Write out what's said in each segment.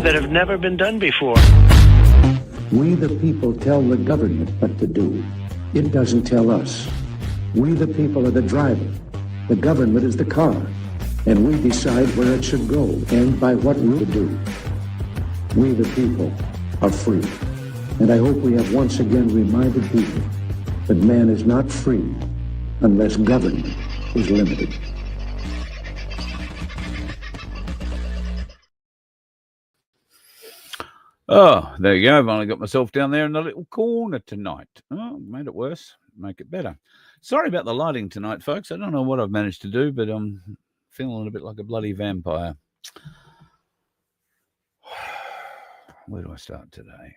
that have never been done before. We the people tell the government what to do. It doesn't tell us. We the people are the driver. The government is the car. And we decide where it should go and by what route to do. We the people are free. And I hope we have once again reminded people that man is not free unless government is limited. Oh, there you go. I've only got myself down there in the little corner tonight. Oh, made it worse. Make it better. Sorry about the lighting tonight, folks. I don't know what I've managed to do, but I'm feeling a bit like a bloody vampire. Where do I start today?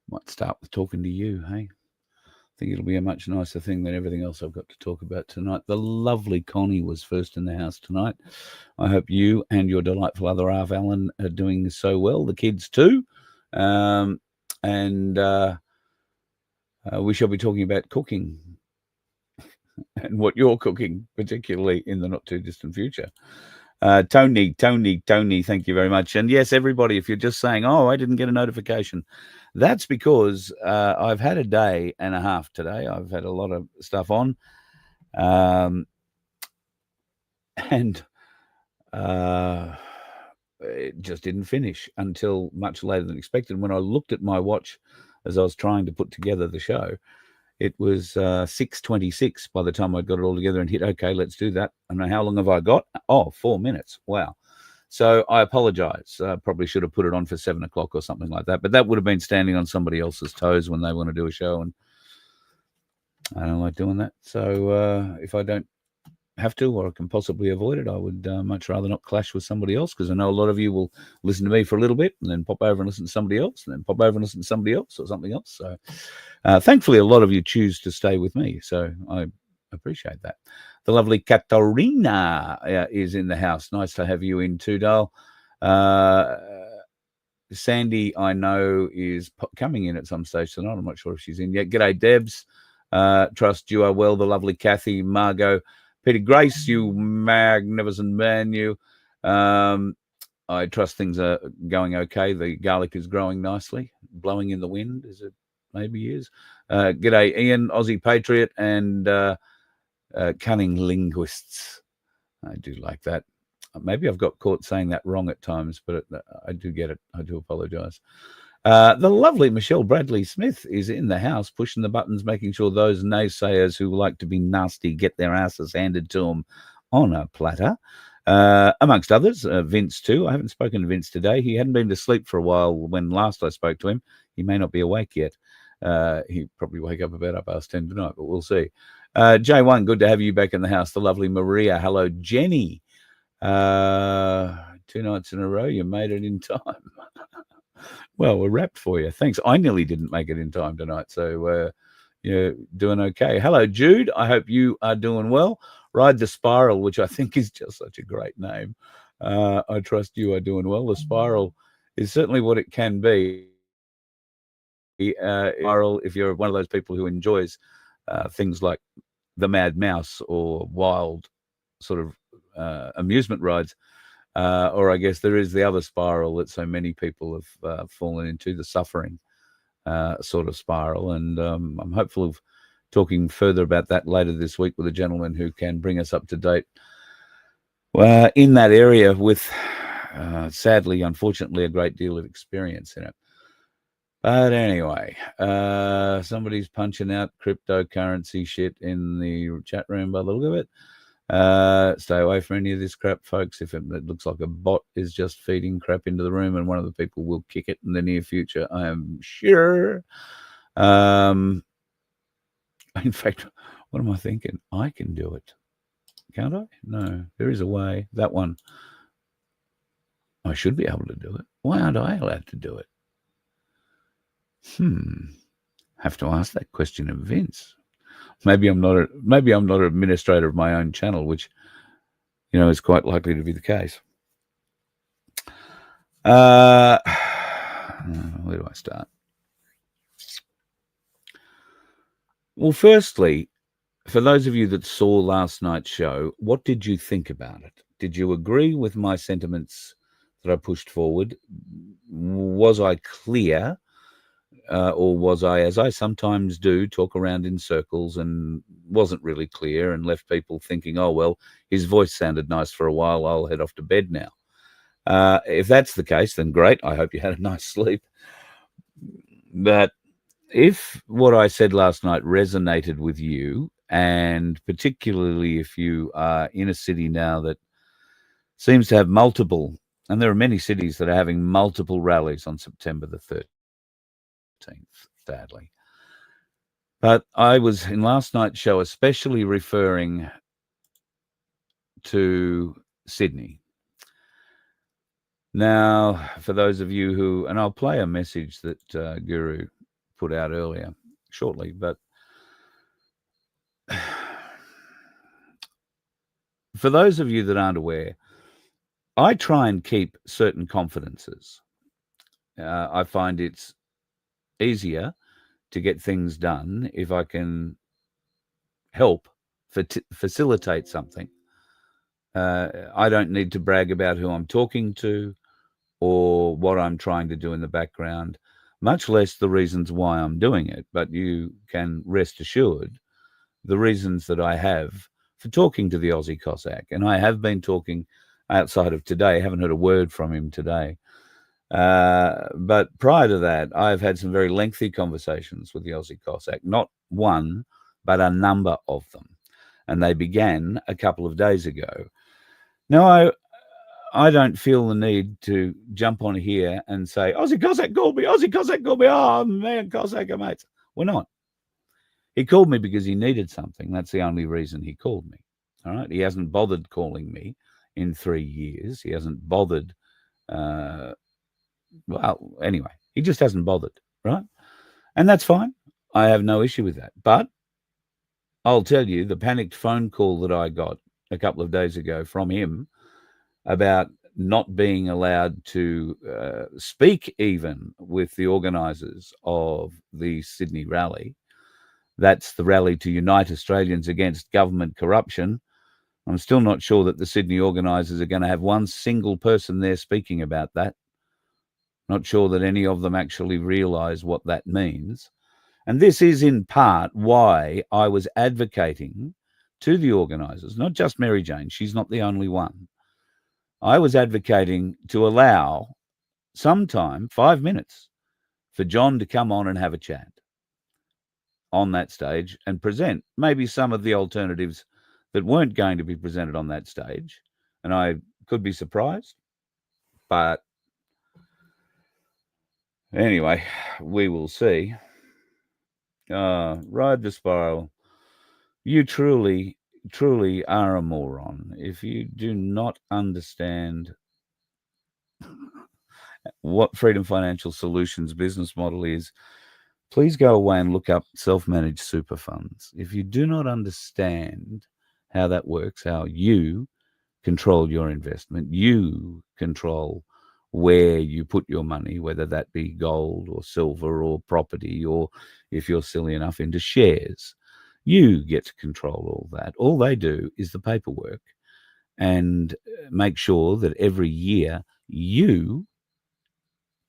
Might start with talking to you, hey? I think it'll be a much nicer thing than everything else I've got to talk about tonight. The lovely Connie was first in the house tonight. I hope you and your delightful other half, Alan, are doing so well. The kids too. We shall be talking about cooking and what you're cooking, particularly in the not too distant future. Tony, thank you very much. And yes, everybody, if you're just saying, oh, I didn't get a notification, that's because I've had a day and a half today. I've had a lot of stuff on. It just didn't finish until much later than expected. When I looked at my watch as I was trying to put together the show, it was 6:26 by the time I got it all together and hit, okay, let's do that. I don't know how long have I got? Oh, 4 minutes. Wow. So I apologize. Probably should have put it on for 7 o'clock or something like that. But that would have been standing on somebody else's toes when they want to do a show. And I don't like doing that. So if I don't have to or can possibly avoid it, I would much rather not clash with somebody else, because I know a lot of you will listen to me for a little bit and then pop over and listen to somebody else and then pop over and listen to somebody else or something else. So thankfully, a lot of you choose to stay with me. So I appreciate that. The lovely Katarina is in the house. Nice to have you in too, Dale. Sandy, I know, is coming in at some stage tonight. I'm not sure if she's in yet. G'day, Debs. Trust you are well. The lovely Kathy, Margot, Peter Grace, you magnificent man, you. I trust things are going okay. The garlic is growing nicely, blowing in the wind, as it maybe is. G'day, Ian, Aussie Patriot, and cunning linguists. I do like that. Maybe I've got caught saying that wrong at times, but I do get it. I do apologize. The lovely Michelle Bradley Smith is in the house, pushing the buttons, making sure those naysayers who like to be nasty get their asses handed to them on a platter. Amongst others, Vince too. I haven't spoken to Vince today. He hadn't been to sleep for a while when last I spoke to him. He may not be awake yet. He'll probably wake up about 10:30 tonight, but we'll see. J1, good to have you back in the house. The lovely Maria. Hello, Jenny. 2 nights in a row, you made it in time. Well, we're wrapped for you. Thanks. I nearly didn't make it in time tonight, so you're doing okay. Hello, Jude. I hope you are doing well. Ride the Spiral, which I think is just such a great name. I trust you are doing well. The Spiral is certainly what it can be. Spiral, if you're one of those people who enjoys things like the Mad Mouse or wild sort of amusement rides, or I guess there is the other spiral that so many people have fallen into, the suffering sort of spiral. And I'm hopeful of talking further about that later this week with a gentleman who can bring us up to date in that area with, sadly, unfortunately, a great deal of experience in it. But anyway, somebody's punching out cryptocurrency shit in the chat room by the look of it. Stay away from any of this crap, folks. If it looks like a bot is just feeding crap into the room, and one of the people will kick it in the near future, I am sure. In fact, what am I thinking? I can do it. Can't I? No, there is a way. That one. I should be able to do it. Why aren't I allowed to do it? Have to ask that question of Vince. Maybe I'm not an administrator of my own channel, which, is quite likely to be the case. Where do I start? Well, firstly, for those of you that saw last night's show, what did you think about it? Did you agree with my sentiments that I pushed forward. Was I clear, or was I, as I sometimes do, talk around in circles and wasn't really clear and left people thinking, oh, well, his voice sounded nice for a while, I'll head off to bed now. If that's the case, then great. I hope you had a nice sleep. But if what I said last night resonated with you, and particularly if you are in a city now that seems to have multiple, and there are many cities that are having multiple rallies on September the 13th, sadly. But I was in last night's show especially referring to Sydney. Now, for those of you who, and I'll play a message that Guru put out earlier shortly, but for those of you that aren't aware, I try and keep certain confidences. I find it's easier to get things done if I can help facilitate something. I don't need to brag about who I'm talking to or what I'm trying to do in the background, much less the reasons why I'm doing it. But you can rest assured the reasons that I have for talking to the Aussie Cossack, and I have been talking outside of today. I haven't heard a word from him today. But prior to that, I've had some very lengthy conversations with the Aussie Cossack, not one, but a number of them. And they began a couple of days ago. Now, I don't feel the need to jump on here and say, Aussie Cossack called me, Aussie Cossack called me, oh, man, Cossack, mates. We're not. He called me because he needed something. That's the only reason he called me. All right. He hasn't bothered calling me in 3 years. He hasn't bothered. Well, anyway, he just hasn't bothered. Right. And that's fine. I have no issue with that. But I'll tell you, the panicked phone call that I got a couple of days ago from him about not being allowed to speak even with the organisers of the Sydney rally. That's the rally to Unite Australians Against Government Corruption. I'm still not sure that the Sydney organisers are going to have one single person there speaking about that. Not sure that any of them actually realise what that means. And this is in part why I was advocating to the organisers, not just Mary Jane, she's not the only one. I was advocating to allow sometime 5 minutes for John to come on and have a chat on that stage and present maybe some of the alternatives that weren't going to be presented on that stage. And I could be surprised, but anyway, we will see. Ride the spiral. You truly are a moron if you do not understand what Freedom Financial Solutions business model is. Please go away and look up self-managed super funds. If you do not understand how that works, how you control your investment, you control where you put your money, whether that be gold or silver or property, or if you're silly enough, into shares. You get to control all that. All they do is the paperwork and make sure that every year you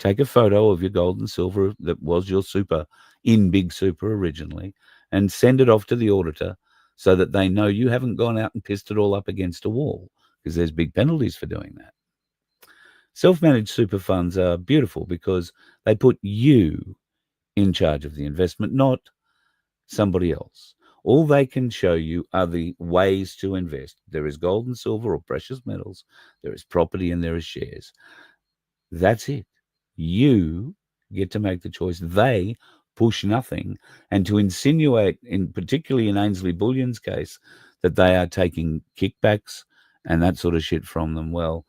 take a photo of your gold and silver that was your super in Big Super originally and send it off to the auditor so that they know you haven't gone out and pissed it all up against a wall, because there's big penalties for doing that. Self-managed super funds are beautiful because they put you in charge of the investment, not somebody else. All they can show you are the ways to invest. There is gold and silver or precious metals, there is property, and there is shares. That's it. You get to make the choice. They push nothing. And to insinuate, particularly in Ainsley Bullion's case, that they are taking kickbacks and that sort of shit from them, well,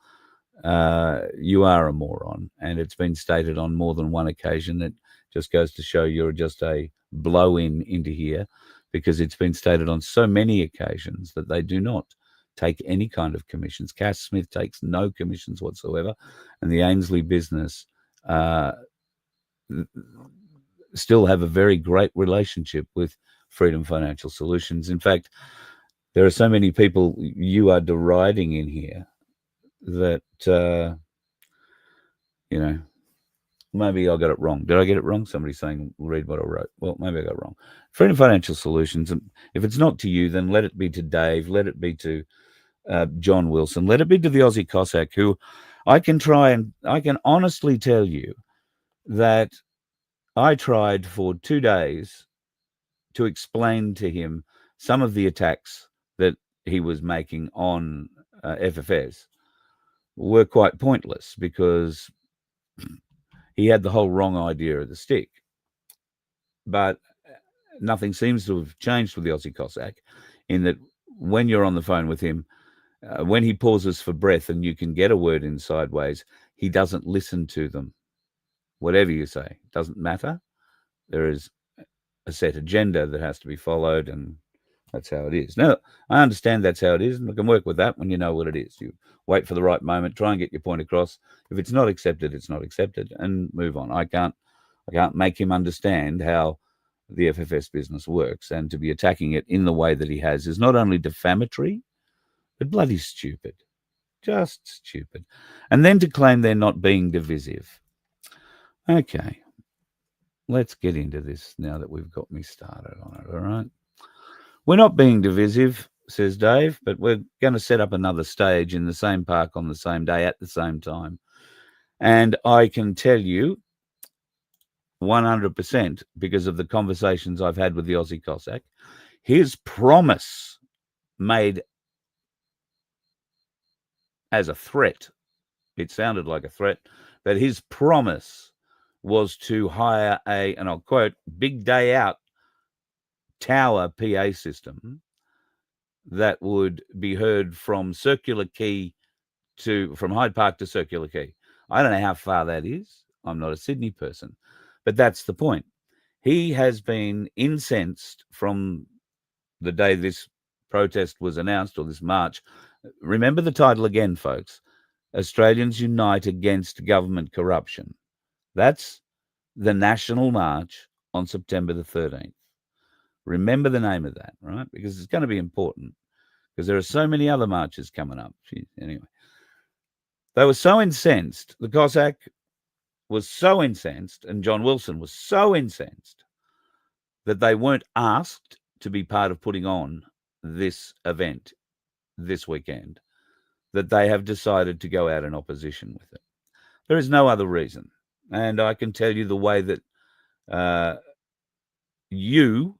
you are a moron. And it's been stated on more than one occasion. It just goes to show you're just a blow-in into here, because it's been stated on so many occasions that they do not take any kind of commissions. Cass Smith takes no commissions whatsoever, and the Ainsley business still have a very great relationship with Freedom Financial Solutions. In fact, there are so many people you are deriding in here that you know, maybe I got it wrong. Did I get it wrong? Somebody's saying, read what I wrote. Well, maybe I got it wrong. Freedom Financial Solutions, and if it's not to you, then let it be to Dave, let it be to John Wilson, let it be to the Aussie Cossack, who I can honestly tell you that I tried for 2 days to explain to him some of the attacks that he was making on FFS were quite pointless, because he had the whole wrong idea of the stick. But nothing seems to have changed with the Aussie Cossack, in that when you're on the phone with him, when he pauses for breath and you can get a word in sideways, he doesn't listen to them. Whatever you say, doesn't matter. There is a set agenda that has to be followed, and that's how it is. Now, I understand that's how it is, and I can work with that when you know what it is. You wait for the right moment, try and get your point across. If it's not accepted, it's not accepted, and move on. I can't make him understand how the FFS business works, and to be attacking it in the way that he has is not only defamatory, but bloody stupid. Just stupid. And then to claim they're not being divisive. Okay. Let's get into this now that we've got me started on it, all right? We're not being divisive, says Dave, but we're going to set up another stage in the same park on the same day at the same time. And I can tell you 100%, because of the conversations I've had with the Aussie Cossack, his promise made as a threat, it sounded like a threat, but his promise was to hire a, and I'll quote, big day out tower PA system that would be heard from Circular Quay from Hyde Park to Circular Quay. I don't know how far that is. I'm not a Sydney person, but that's the point. He has been incensed from the day this protest was announced, or this march. Remember the title again, folks. Australians Unite Against Government Corruption. That's the national march on September the 13th. Remember the name of that, right? Because it's going to be important, because there are so many other marches coming up. Anyway, they were so incensed. The Cossack was so incensed, and John Wilson was so incensed, that they weren't asked to be part of putting on this event this weekend, that they have decided to go out in opposition with it. There is no other reason. And I can tell you the way that you,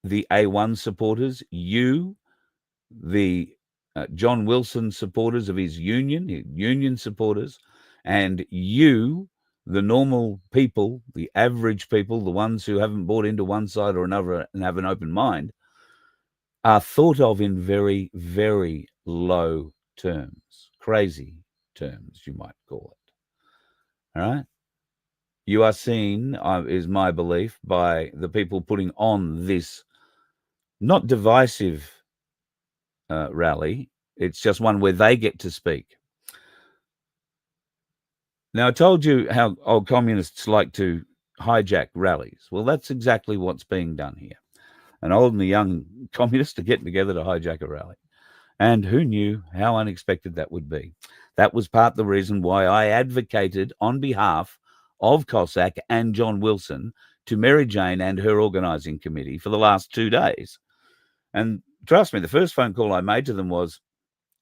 the A1 supporters, you, the John Wilson supporters of his union supporters, and you, the normal people, the average people, the ones who haven't bought into one side or another and have an open mind, are thought of in very, very low terms, crazy terms, you might call it. All right? You are seen, is my belief, by the people putting on this not divisive rally. It's just one where they get to speak. Now, I told you how old communists like to hijack rallies. Well, that's exactly what's being done here. An old and a young communist are getting together to hijack a rally. And who knew how unexpected that would be? That was part of the reason why I advocated on behalf of Cossack and John Wilson to Mary Jane and her organising committee for the last 2 days. And trust me, the first phone call I made to them was,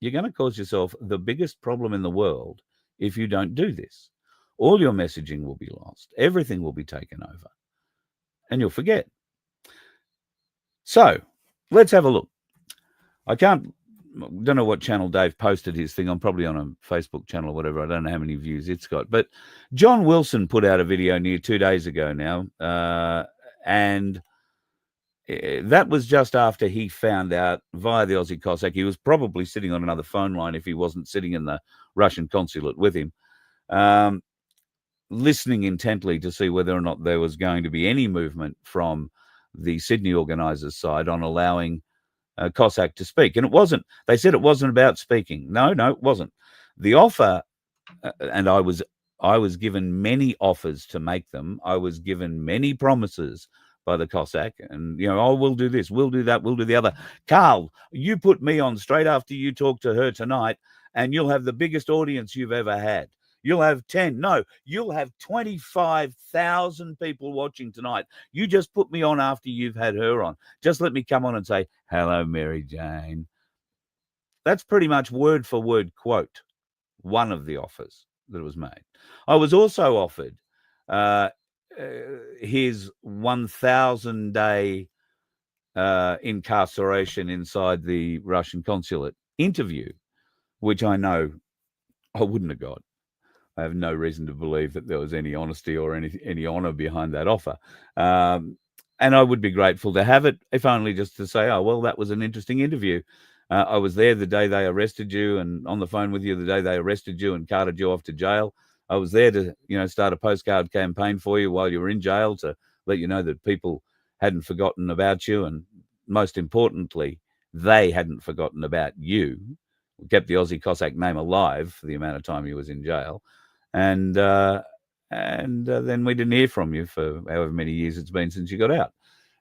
you're going to cause yourself the biggest problem in the world if you don't do this. All your messaging will be lost. Everything will be taken over. And you'll forget. So let's have a look. I don't know what channel Dave posted his thing. I'm probably on a Facebook channel or whatever. I don't know how many views it's got. But John Wilson put out a video near 2 days ago now. And that was just after he found out via the Aussie Cossack. He was probably sitting on another phone line if he wasn't sitting in the Russian consulate with him, listening intently to see whether or not there was going to be any movement from the Sydney organisers' side on allowing Cossack to speak. And it wasn't. They said it wasn't about speaking. No, it wasn't. The offer, and I was given many offers to make them. I was given many promises by the Cossack, and, oh, we'll do this, we'll do that, we'll do the other. Carl, you put me on straight after you talked to her tonight, and you'll have the biggest audience you've ever had. You'll have 10. No, you'll have 25,000 people watching tonight. You just put me on after you've had her on. Just let me come on and say, hello, Mary Jane. That's pretty much word for word quote one of the offers that was made. I was also offered his 1,000-day incarceration inside the Russian consulate interview, which I know I wouldn't have got. I have no reason to believe that there was any honesty or any honor behind that offer. And I would be grateful to have it, if only just to say, oh, well, that was an interesting interview. I was there the day they arrested you and on the phone with you the day they arrested you and carted you off to jail. I was there to, start a postcard campaign for you while you were in jail to let you know that people hadn't forgotten about you. And most importantly, they hadn't forgotten about you. We kept the Aussie Cossack name alive for the amount of time you was in jail. And then we didn't hear from you for however many years it's been since you got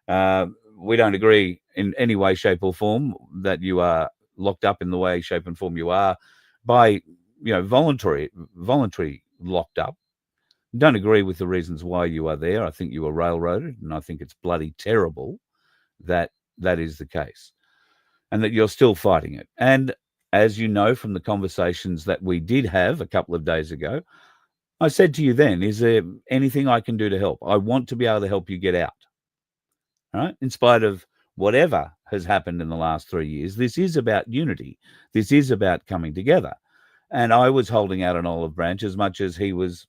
out. We don't agree in any way, shape or form that you are locked up in the way, shape and form you are by, voluntary locked up. Don't agree with the reasons why you are there. I think you were railroaded, and I think it's bloody terrible that that is the case and that you're still fighting it. And as you know from the conversations that we did have a couple of days ago, I said to you then, is there anything I can do to help? I want to be able to help you get out. All right? In spite of whatever has happened in the last 3 years, this is about unity. This is about coming together. And I was holding out an olive branch as much as he was,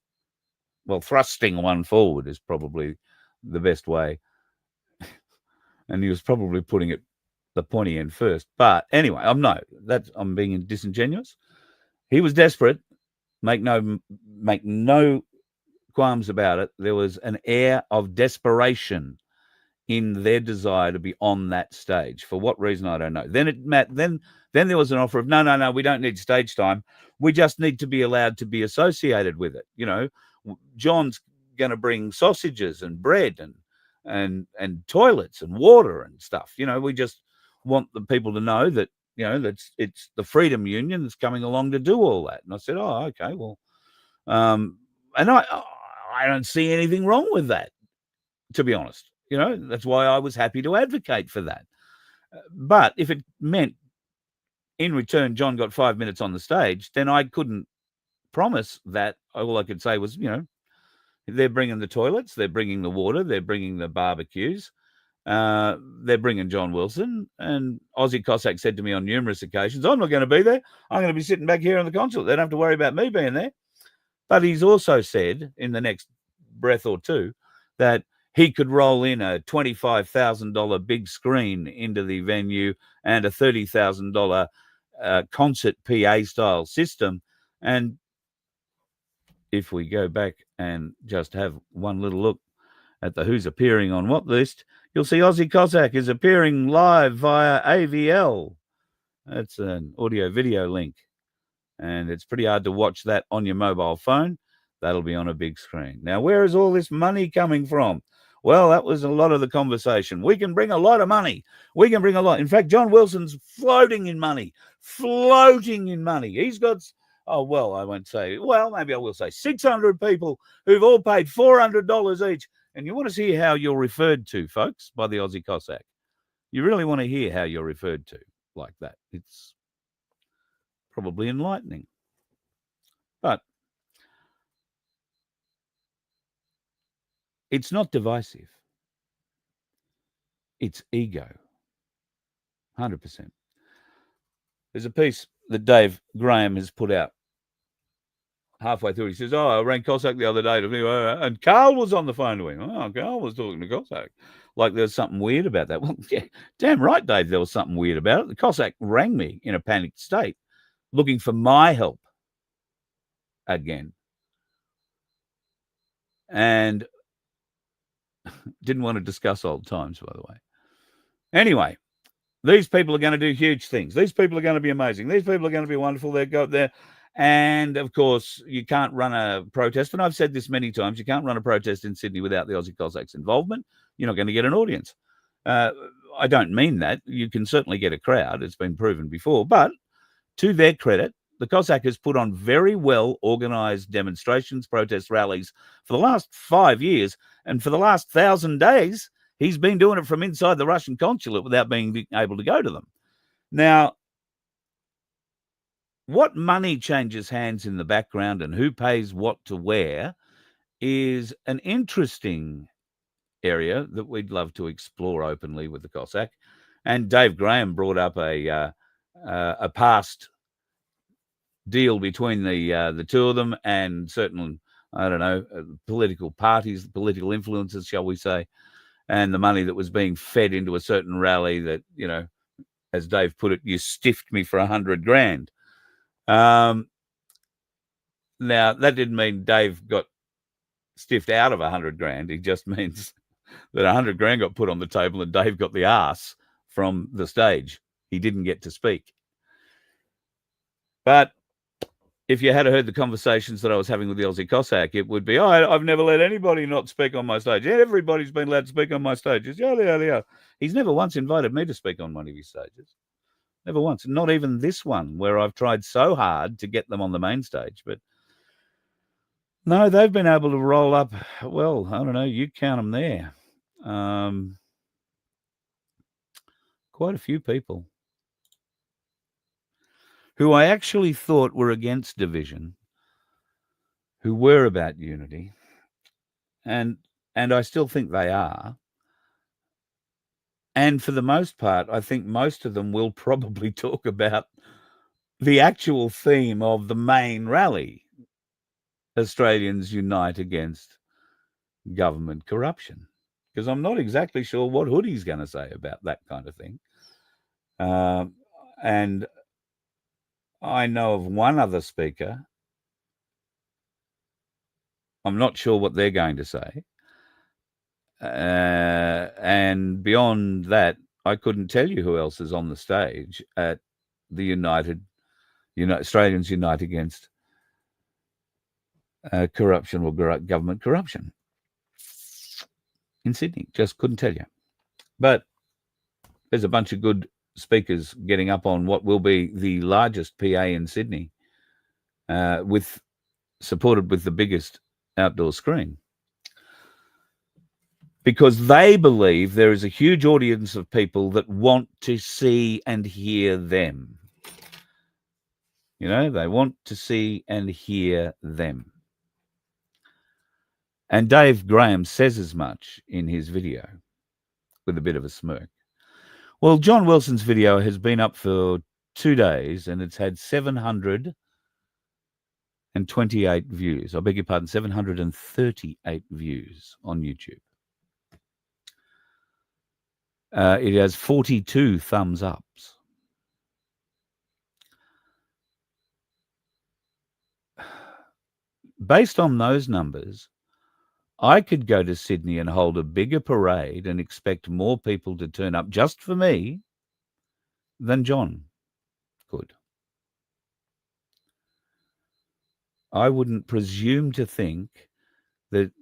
well, thrusting one forward is probably the best way. And he was probably putting it the pointy end first. But anyway, I'm being disingenuous. He was desperate. Make no qualms about it. There was an air of desperation in their desire to be on that stage. For what reason, I don't know. Then there was an offer of, no, we don't need stage time. We just need to be allowed to be associated with it. John's going to bring sausages and bread and toilets and water and stuff. We just want the people to know that, that it's the Freedom Union that's coming along to do all that. And I said, oh, okay, well, and I don't see anything wrong with that, to be honest. That's why I was happy to advocate for that. But if it meant in return John got 5 minutes on the stage, then I couldn't promise that. All I could say was, they're bringing the toilets, they're bringing the water, they're bringing the barbecues, they're bringing John Wilson. And Aussie Cossack said to me on numerous occasions, I'm not going to be there. I'm going to be sitting back here in the consulate. They don't have to worry about me being there. But he's also said in the next breath or two that he could roll in a $25,000 big screen into the venue and a $30,000 concert PA style system. And if we go back and just have one little look at the who's appearing on what list, you'll see Aussie Cossack is appearing live via AVL. That's an audio video link. And it's pretty hard to watch that on your mobile phone. That'll be on a big screen. Now, where is all this money coming from? Well, that was a lot of the conversation. We can bring a lot of money. We can bring a lot. In fact, John Wilson's floating in money. He's got, I won't say, maybe I will say 600 people who've all paid $400 each. And you want to see how you're referred to, folks, by the Aussie Cossack. You really want to hear how you're referred to like that. It's probably enlightening. But it's not divisive. It's ego. 100%. There's a piece that Dave Graham has put out halfway through. He says, I rang Cossack the other day to me, and Carl was on the phone to him. Oh, Carl was talking to Cossack. Like there's something weird about that. Well, yeah, damn right, Dave, there was something weird about it. The Cossack rang me in a panicked state, looking for my help again. And didn't want to discuss old times, by the way. Anyway, these people are going to do huge things. These people are going to be amazing. These people are going to be wonderful. They go up there. And, of course, you can't run a protest. And I've said this many times. You can't run a protest in Sydney without the Aussie Cossacks' involvement. You're not going to get an audience. I don't mean that. You can certainly get a crowd. It's been proven before. But to their credit, the Cossack has put on very well organised demonstrations, protest rallies for the last 5 years, and for the last 1,000 days, he's been doing it from inside the Russian consulate without being able to go to them. Now, what money changes hands in the background and who pays what to where is an interesting area that we'd love to explore openly with the Cossack. And Dave Graham brought up a past deal between the two of them and certain, I don't know, political parties, political influences, shall we say, and the money that was being fed into a certain rally that, you know, as Dave put it, you stiffed me for $100,000. Now, that didn't mean Dave got stiffed out of $100,000. It just means that $100,000 got put on the table and Dave got the arse from the stage. He didn't get to speak. But if you had heard the conversations that I was having with the Aussie Cossack, it would be, I've never let anybody not speak on my stage. Yeah, everybody's been allowed to speak on my stages. Yeah. He's never once invited me to speak on one of his stages. Never once. Not even this one, where I've tried so hard to get them on the main stage. But no, they've been able to roll up, well, I don't know, you count them there. Quite a few people who I actually thought were against division, who were about unity, and I still think they are. And for the most part, I think most of them will probably talk about the actual theme of the main rally, Australians Unite Against Government Corruption, because I'm not exactly sure what Hoodie's going to say about that kind of thing. And I know of one other speaker. I'm not sure what they're going to say. And beyond that, I couldn't tell you who else is on the stage at the Australians Unite Against Corruption or Government Corruption in Sydney. Just couldn't tell you. But there's a bunch of good speakers getting up on what will be the largest PA in Sydney, supported with the biggest outdoor screen, because they believe there is a huge audience of people that want to see and hear them. You know, they want to see and hear them. And Dave Graham says as much in his video with a bit of a smirk. Well, John Wilson's video has been up for 2 days and it's had 728 views. I beg your pardon, 738 views on YouTube. It has 42 thumbs ups. Based on those numbers, I could go to Sydney and hold a bigger parade and expect more people to turn up just for me than John could. I wouldn't presume to think that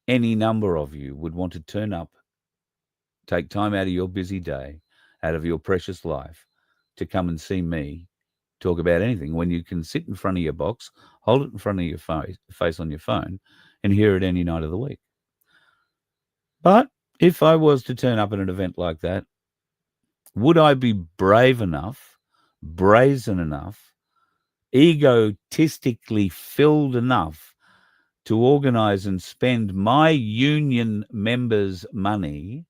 any number of you would want to turn up, take time out of your busy day, out of your precious life, to come and see me talk about anything when you can sit in front of your box, hold it in front of your face on your phone, and hear it any night of the week. But if I was to turn up at an event like that, would I be brave enough, brazen enough, egotistically filled enough to organise and spend my union members' money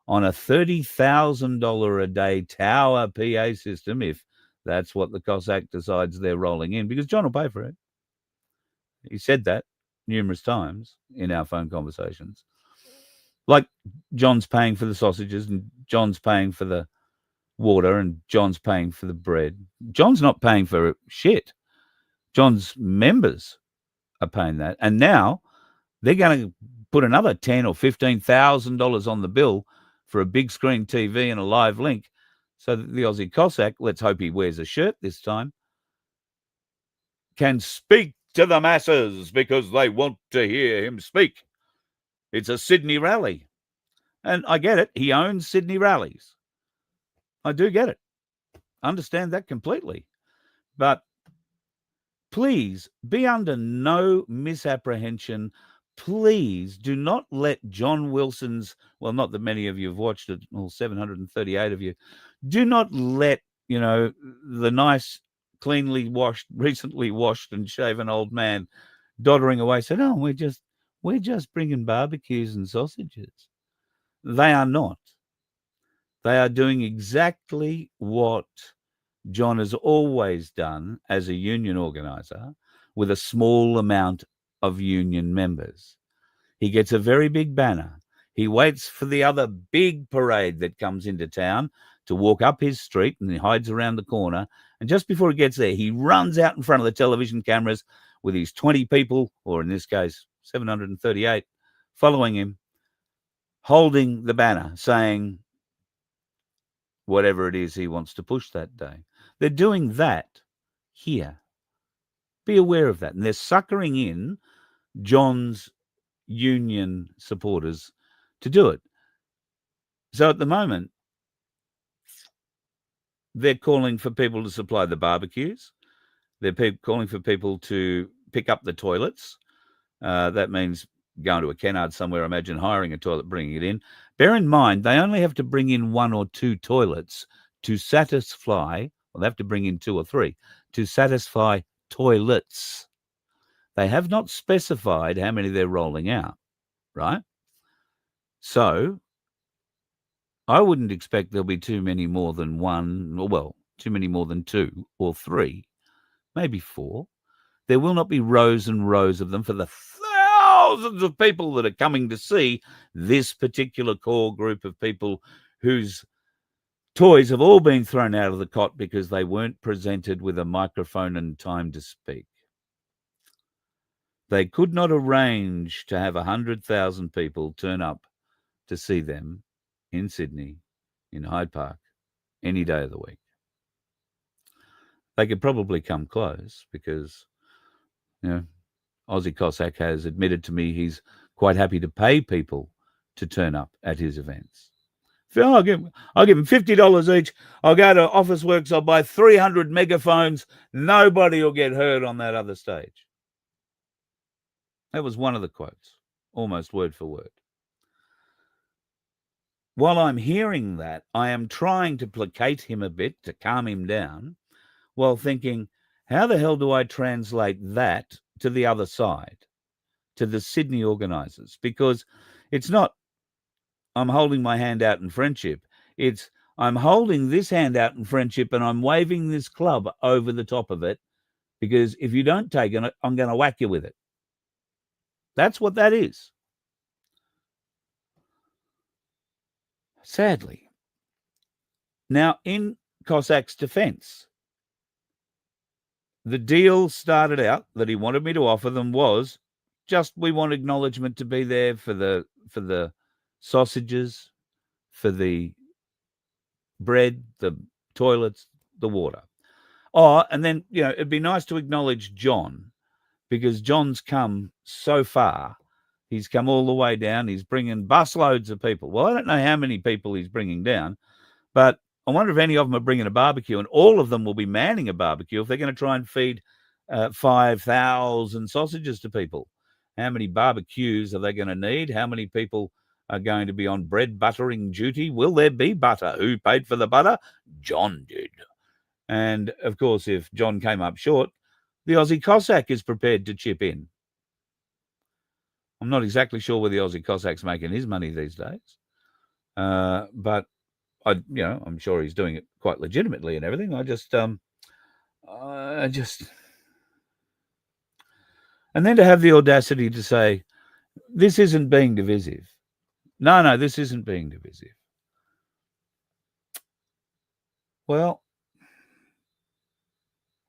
on a $30,000 a day tower PA system, if that's what the Cossack decides they're rolling in? Because John will pay for it. He said that numerous times in our phone conversations. Like John's paying for the sausages and John's paying for the water and John's paying for the bread. John's not paying for shit. John's members are paying that. And now they're going to put another $10,000 or $15,000 on the bill for a big screen TV and a live link, so that the Aussie Cossack, let's hope he wears a shirt this time, can speak to the masses because they want to hear him speak. It's a Sydney rally. And I get it. He owns Sydney rallies. I do get it. Understand that completely. But please be under no misapprehension. Please do not let John Wilson's, well, not that many of you have watched it, all 738 of you, do not let, the nice, cleanly washed, recently washed and shaven old man doddering away said, oh, we're just bringing barbecues and sausages. They are not. They are doing exactly what John has always done as a union organizer with a small amount of union members. He gets a very big banner. He waits for the other big parade that comes into town to walk up his street, and he hides around the corner. And just before he gets there, he runs out in front of the television cameras with his 20 people, or in this case, 738, following him, holding the banner, saying whatever it is he wants to push that day. They're doing that here. Be aware of that. And they're suckering in John's union supporters to do it. So at the moment, they're calling for people to supply the barbecues. They're calling for people to pick up the toilets. That means going to a Kennard somewhere, imagine hiring a toilet, bringing it in. Bear in mind, they only have to bring in 1 or 2 toilets to satisfy, well, they have to bring in 2 or 3 to satisfy toilets. They have not specified how many they're rolling out, right? So I wouldn't expect there'll be too many more than 1, or well, too many more than 2 or 3, maybe 4. There will not be rows and rows of them for the thousands of people that are coming to see this particular core group of people whose toys have all been thrown out of the cot because they weren't presented with a microphone and time to speak. They could not arrange to have 100,000 people turn up to see them in Sydney, in Hyde Park, any day of the week. They could probably come close because, Aussie Cossack has admitted to me he's quite happy to pay people to turn up at his events. I'll give them $50 each. I'll go to Officeworks. I'll buy 300 megaphones. Nobody will get heard on that other stage. That was one of the quotes, almost word for word. While I'm hearing that, I am trying to placate him a bit, to calm him down, while thinking, how the hell do I translate that to the other side, to the Sydney organisers? Because it's not, I'm holding my hand out in friendship. It's, I'm holding this hand out in friendship and I'm waving this club over the top of it, because if you don't take it, I'm going to whack you with it. That's what that is. Sadly. Now, in Cossack's defence, the deal started out that he wanted me to offer them was just, we want acknowledgement to be there for the sausages, for the bread, the toilets, the water. Oh, and then, it'd be nice to acknowledge John, because John's come so far. He's come all the way down. He's bringing busloads of people. Well, I don't know how many people he's bringing down, but I wonder if any of them are bringing a barbecue, and all of them will be manning a barbecue if they're going to try and feed 5,000 sausages to people. How many barbecues are they going to need? How many people are going to be on bread buttering duty? Will there be butter? Who paid for the butter? John did. And, of course, if John came up short, the Aussie Cossack is prepared to chip in. I'm not exactly sure where the Aussie Cossack's making his money these days, but I'm sure he's doing it quite legitimately and everything. And then to have the audacity to say, this isn't being divisive. No, this isn't being divisive. Well,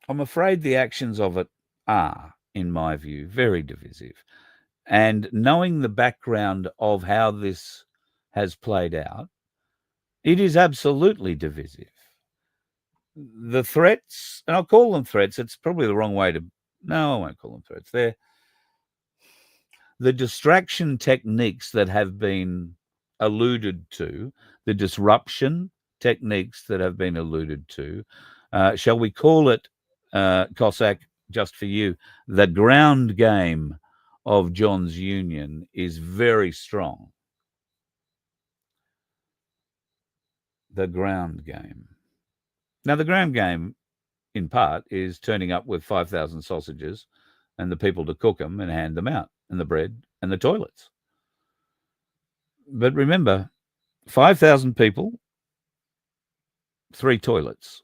I'm afraid the actions of it are, in my view, very divisive. And knowing the background of how this has played out, it is absolutely divisive. The threats, and I'll call them threats, it's probably the wrong way to... No, I won't call them threats. They're the distraction techniques that have been alluded to, the disruption techniques that have been alluded to. Shall we call it, Cossack, just for you, the ground game of John's Union is very strong. The ground game. Now, the ground game, in part, is turning up with 5,000 sausages and the people to cook them and hand them out, and the bread and the toilets. But remember, 5,000 people, 3 toilets.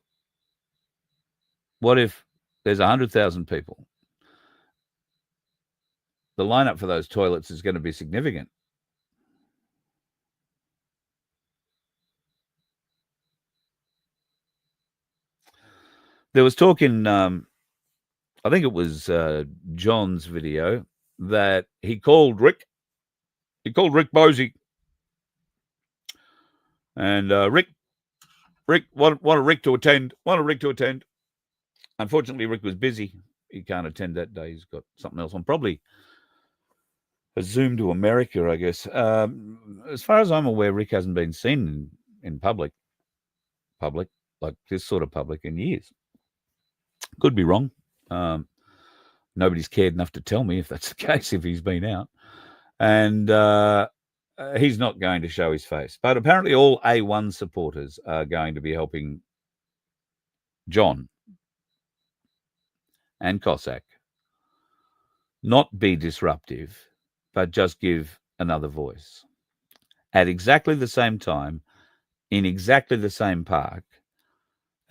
What if there's 100,000 people? The lineup for those toilets is going to be significant. There was talk in, I think it was John's video, that he called Rick. He called Rick Bosey. And Rick wanted Rick to attend. Unfortunately, Rick was busy. He can't attend that day. He's got something else on. Probably a Zoom to America, I guess. As far as I'm aware, Rick hasn't been seen in public, like this sort of public, in years. Could be wrong. Nobody's cared enough to tell me if that's the case, if he's been out. And he's not going to show his face. But apparently all A1 supporters are going to be helping John and Cossack not be disruptive, but just give another voice at exactly the same time, in exactly the same park,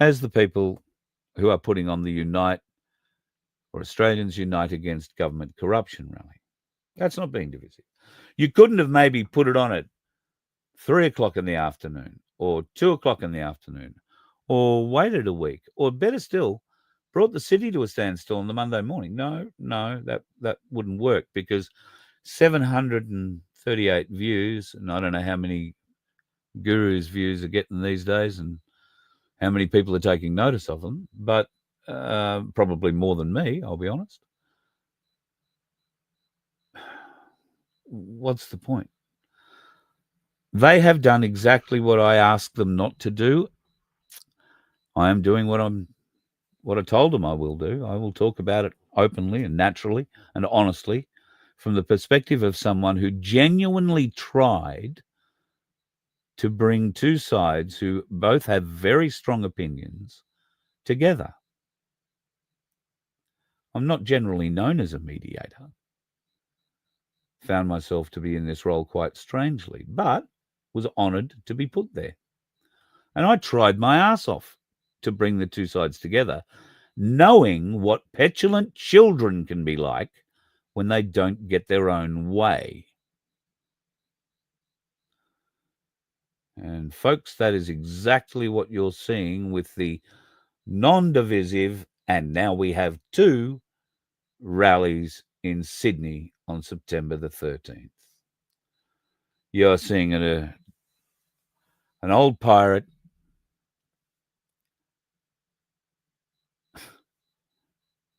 as the people who are putting on the Unite, or Australians Unite Against Government Corruption rally. That's not being divisive. You couldn't have maybe put it on at 3 o'clock in the afternoon or 2 o'clock in the afternoon, or waited a week, or better still, brought the city to a standstill on the Monday morning. No, that wouldn't work, because 738 views, and I don't know how many gurus' views are getting these days and how many people are taking notice of them, but probably more than me, I'll be honest. What's the point? They have done exactly what I asked them not to do. I am doing what I told them I will do. I will talk about it openly and naturally and honestly, from the perspective of someone who genuinely tried to bring two sides who both have very strong opinions together. I'm not generally known as a mediator. Found myself to be in this role quite strangely, but was honoured to be put there. And I tried my ass off to bring the two sides together, knowing what petulant children can be like when they don't get their own way. And folks, that is exactly what you're seeing with the non-divisive, and now we have 2 rallies in Sydney on September the 13th. You're seeing an old pirate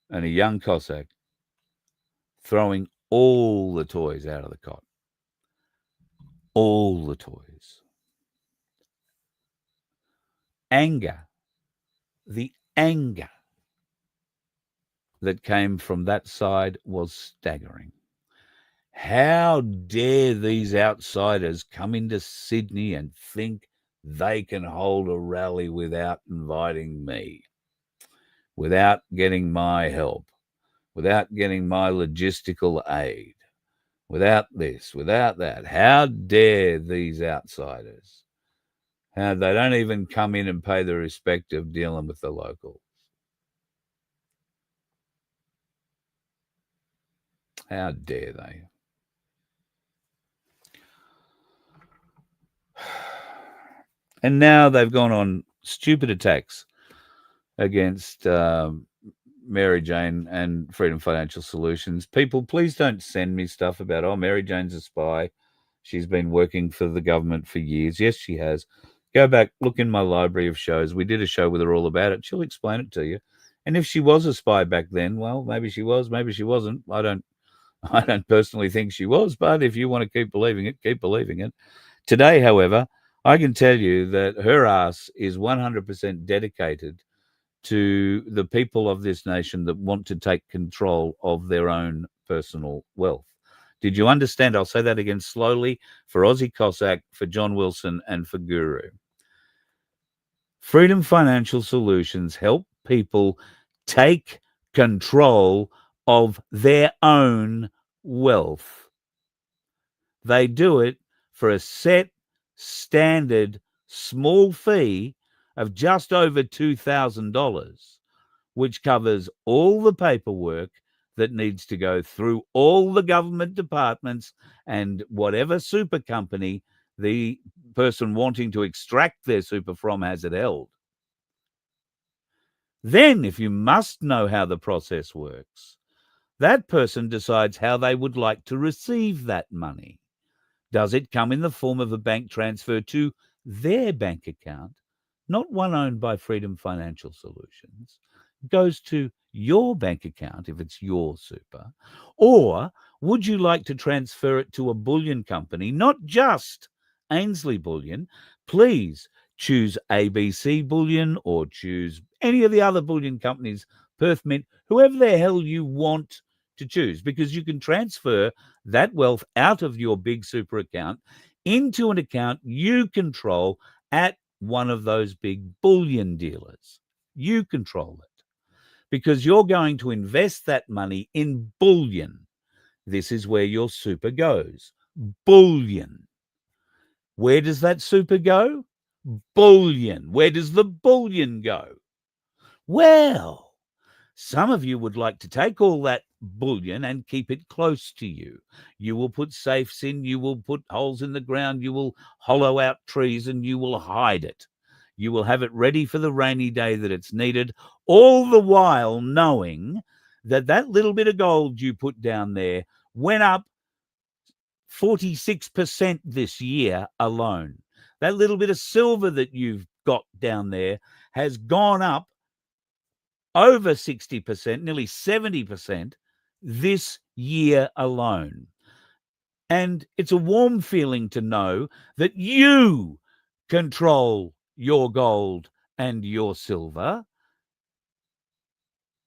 and a young Cossack throwing all the toys out of the cot. All the toys. Anger. The anger that came from that side was staggering. How dare these outsiders come into Sydney and think they can hold a rally without inviting me, without getting my help, without getting my logistical aid, without this, without that. How dare these outsiders? How they don't even come in and pay the respect of dealing with the locals. How dare they? And now they've gone on stupid attacks against Mary Jane and Freedom Financial Solutions. People, please don't send me stuff about, oh, Mary Jane's a spy. She's been working for the government for years. Yes, she has. Go back, look in my library of shows. We did a show with her all about it. She'll explain it to you. And if she was a spy back then, well, maybe she was, maybe she wasn't. I don't personally think she was, but if you want to keep believing it, keep believing it. Today, however, I can tell you that her ass is 100% dedicated to the people of this nation that want to take control of their own personal wealth. Did you understand? I'll say that again slowly for Aussie Cossack, for John Wilson, and for Guru. Freedom Financial Solutions help people take control of their own wealth. They do it for a set, standard, small fee of just over $2,000, which covers all the paperwork that needs to go through all the government departments and whatever super company the person wanting to extract their super from has it held. Then, if you must know how the process works, that person decides how they would like to receive that money. Does it come in the form of a bank transfer to their bank account, not one owned by Freedom Financial Solutions? It goes to your bank account if it's your super. Or would you like to transfer it to a bullion company, not just Ainsley Bullion? Please choose ABC Bullion or choose any of the other bullion companies, Perth Mint, whoever the hell you want to choose, because you can transfer that wealth out of your big super account into an account you control at one of those big bullion dealers. You control it because you're going to invest that money in bullion. This is where your super goes. Bullion. Where does that super go? Bullion. Where does the bullion go? Well, some of you would like to take all that bullion and keep it close to you. You will put safes in, you will put holes in the ground, you will hollow out trees, and you will hide it. You will have it ready for the rainy day that it's needed, all the while knowing that that little bit of gold you put down there went up 46% this year alone. That little bit of silver that you've got down there has gone up over 60%, nearly 70% this year alone. And it's a warm feeling to know that you control your gold and your silver.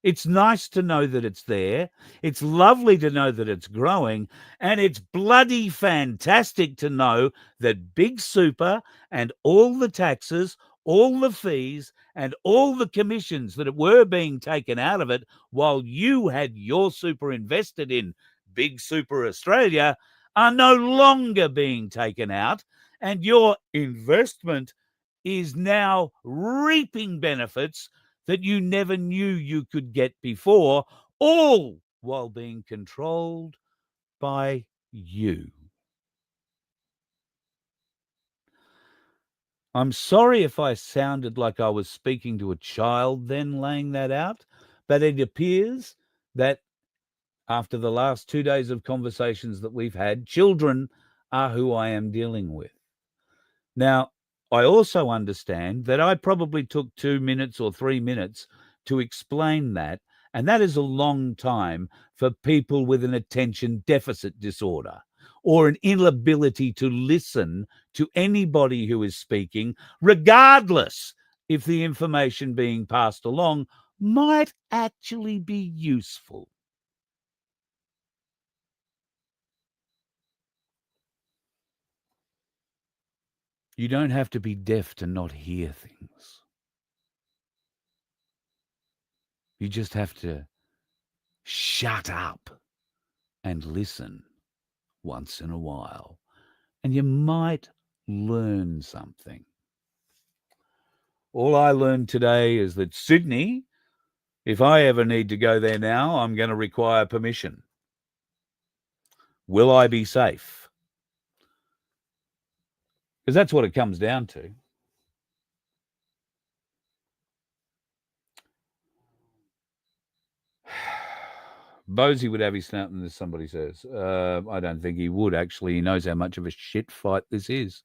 It's nice to know that it's there. It's lovely to know that it's growing. And it's bloody fantastic to know that Big Super and all the taxes, all the fees, and all the commissions that were being taken out of it while you had your super invested in Big Super Australia are no longer being taken out. And your investment is now reaping benefits that you never knew you could get before, all while being controlled by you. I'm sorry if I sounded like I was speaking to a child then laying that out, but it appears that after the last 2 days of conversations that we've had, children are who I am dealing with. Now, I also understand that I probably took 2 minutes or 3 minutes to explain that, and that is a long time for people with an attention deficit disorder or an inability to listen to anybody who is speaking, regardless if the information being passed along might actually be useful. You don't have to be deaf to not hear things. You just have to shut up and listen once in a while, and you might learn something. All I learned today is that Sydney, if I ever need to go there now, I'm going to require permission. Will I be safe? Because that's what it comes down to. Bosie would have his snout in this, somebody says. I don't think he would, actually. He knows how much of a shit fight this is.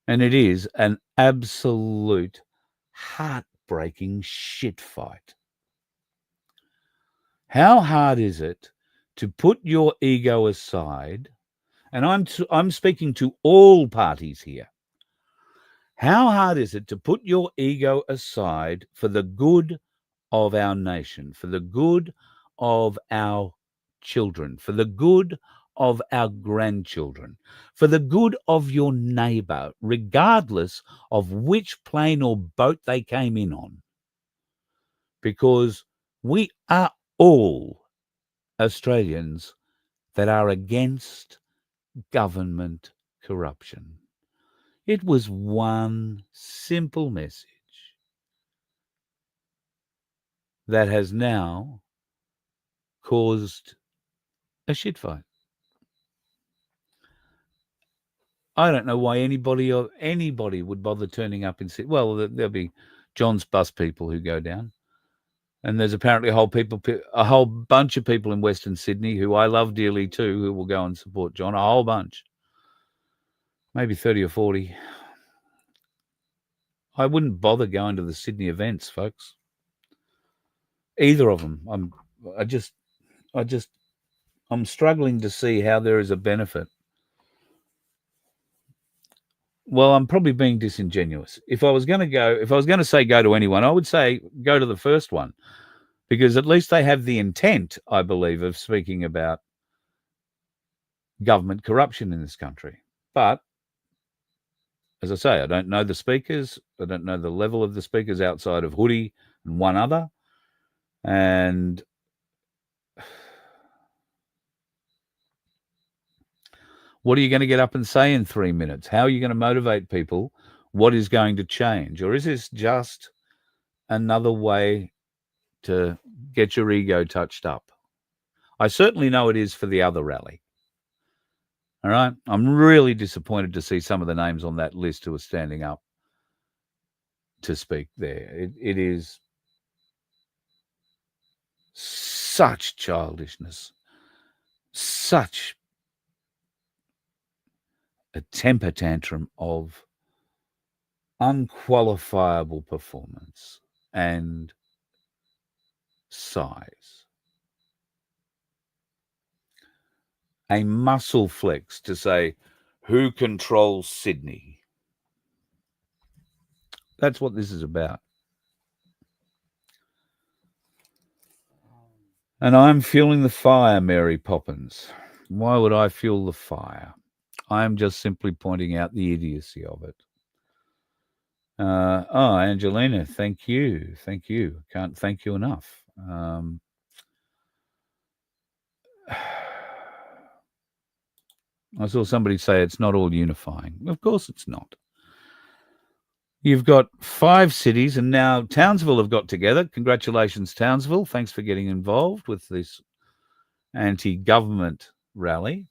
And it is an absolute heartbreaking shit fight. How hard is it to put your ego aside? And I'm speaking to all parties here. How hard is it to put your ego aside for the good of our nation, for the good of our children, for the good of our grandchildren, for the good of your neighbour, regardless of which plane or boat they came in on? Because we are all Australians that are against government corruption. It was one simple message that has now caused a shit fight. I don't know why anybody would bother turning up in Sydney. Well, there'll be John's bus people who go down, and there's apparently a whole bunch of people in Western Sydney who I love dearly too, who will go and support John. A whole bunch, maybe 30 or 40. I wouldn't bother going to the Sydney events, folks. Either of them. I'm struggling to see how there is a benefit. Well, I'm probably being disingenuous. If I was going to say go to anyone, I would say go to the first one, because at least they have the intent, I believe, of speaking about government corruption in this country. But as I say, I don't know the speakers. I don't know the level of the speakers outside of Hoodie and one other. And what are you going to get up and say in 3 minutes? How are you going to motivate people? What is going to change? Or is this just another way to get your ego touched up? I certainly know it is for the other rally. All right? I'm really disappointed to see some of the names on that list who are standing up to speak there. It is such childishness, such a temper tantrum of unqualifiable performance and size. A muscle flex to say, who controls Sydney? That's what this is about. And I'm fueling the fire, Mary Poppins. Why would I fuel the fire? I am just simply pointing out the idiocy of it. Angelina, thank you. Thank you. Can't thank you enough. I saw somebody say it's not all unifying. Of course it's not. You've got 5 cities, and now Townsville have got together. Congratulations, Townsville. Thanks for getting involved with this anti-government rally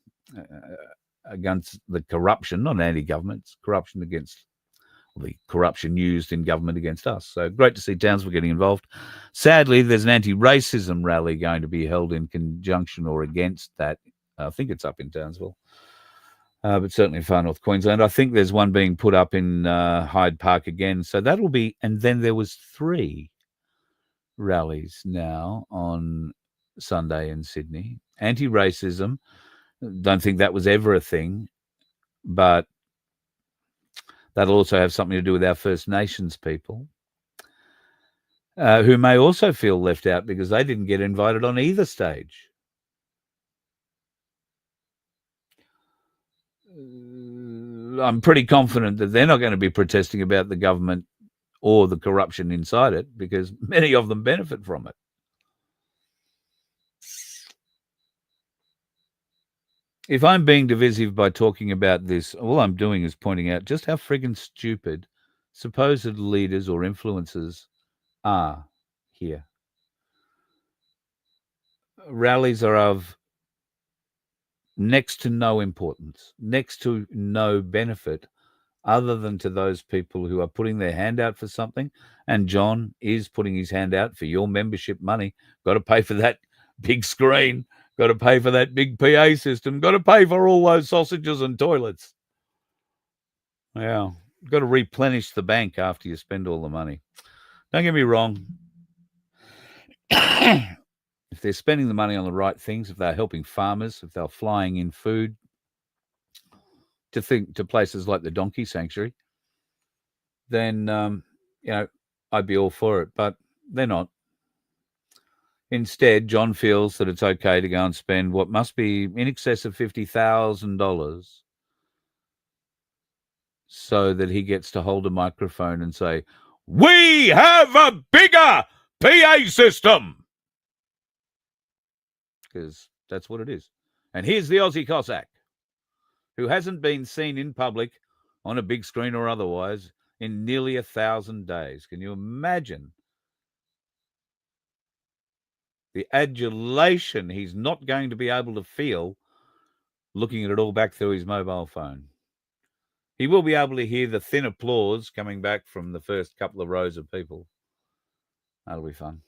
against the corruption, not anti-government, it's corruption against the corruption used in government against us. So great to see Townsville getting involved. Sadly, there's an anti-racism rally going to be held in conjunction or against that. I think it's up in Townsville. But certainly in far north Queensland. I think there's one being put up in Hyde Park again. So that'll be, and then there was 3 rallies now on Sunday in Sydney. Anti-racism, don't think that was ever a thing, but that'll also have something to do with our First Nations people, who may also feel left out because they didn't get invited on either stage. I'm pretty confident that they're not going to be protesting about the government or the corruption inside it, because many of them benefit from it. If I'm being divisive by talking about this, all I'm doing is pointing out just how friggin' stupid supposed leaders or influencers are here. Rallies are of next to no importance, next to no benefit, other than to those people who are putting their hand out for something. And John is putting his hand out for your membership money. Got to pay for that big screen. Got to pay for that big PA system. Got to pay for all those sausages and toilets. Yeah. Got to replenish the bank after you spend all the money. Don't get me wrong. If they're spending the money on the right things, if they're helping farmers, if they're flying in food to places like the Donkey Sanctuary, then, I'd be all for it. But they're not. Instead, John feels that it's okay to go and spend what must be in excess of $50,000 so that he gets to hold a microphone and say, "We have a bigger PA system." Because that's what it is. And here's the Aussie Cossack, who hasn't been seen in public on a big screen or otherwise in nearly 1,000 days. Can you imagine the adulation he's not going to be able to feel looking at it all back through his mobile phone? He will be able to hear the thin applause coming back from the first couple of rows of people. That'll be fun.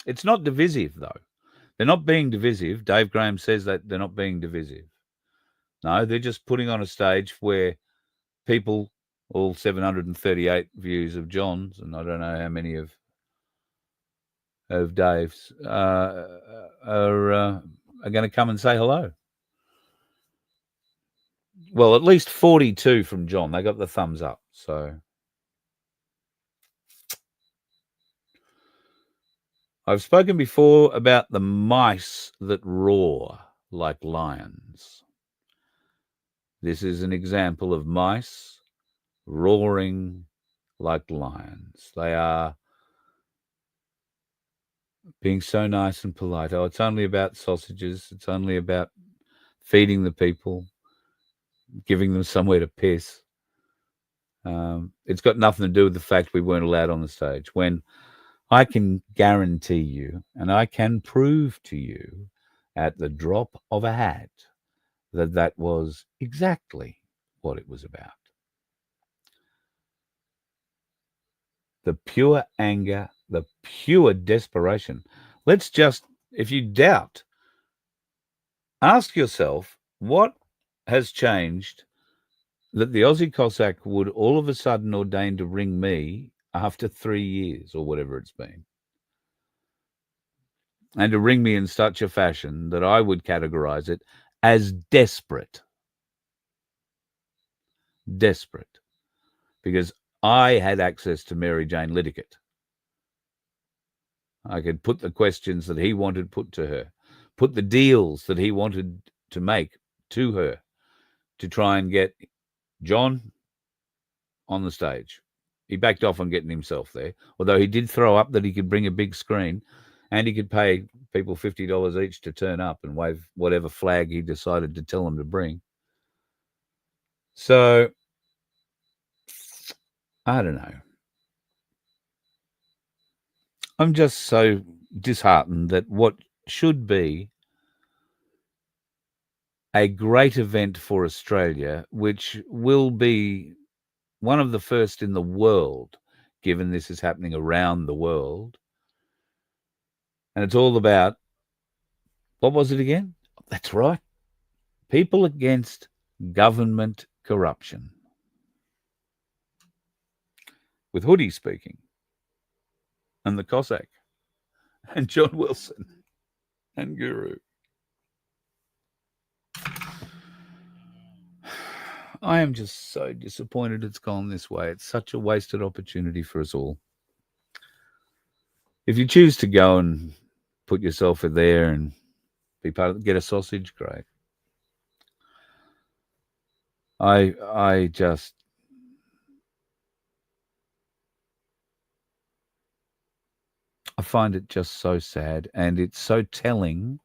It's not divisive, though. They're not being divisive. Dave Graham says that they're not being divisive. No, they're just putting on a stage where people, all 738 views of John's, and I don't know how many of Dave's, are going to come and say hello. Well, at least 42 from John. They got the thumbs up. So I've spoken before about the mice that roar like lions. This is an example of mice roaring like lions. They are being so nice and polite. Oh, it's only about sausages. It's only about feeding the people, giving them somewhere to piss. It's got nothing to do with the fact we weren't allowed on the stage. When I can guarantee you, and I can prove to you at the drop of a hat, that was exactly what it was about. The pure anger, the pure desperation. Let's just, if you doubt, ask yourself what has changed that the Aussie Cossack would all of a sudden ordain to ring me after 3 years or whatever it's been. And to ring me in such a fashion that I would categorize it as desperate. Desperate. Because I had access to Mary Jane Liddickett. I could put the questions that he wanted put to her, put the deals that he wanted to make to her to try and get John on the stage. He backed off on getting himself there, although he did throw up that he could bring a big screen and he could pay people $50 each to turn up and wave whatever flag he decided to tell them to bring. So, I don't know. I'm just so disheartened that what should be a great event for Australia, which will be one of the first in the world, given this is happening around the world. And it's all about, what was it again? That's right. People Against Government Corruption. With Hoodie speaking. And the Cossack. And John Wilson. And Guru. I am just so disappointed it's gone this way. It's such a wasted opportunity for us all. If you choose to go and put yourself there and be part of it, get a sausage, great. I find it just so sad, and it's so telling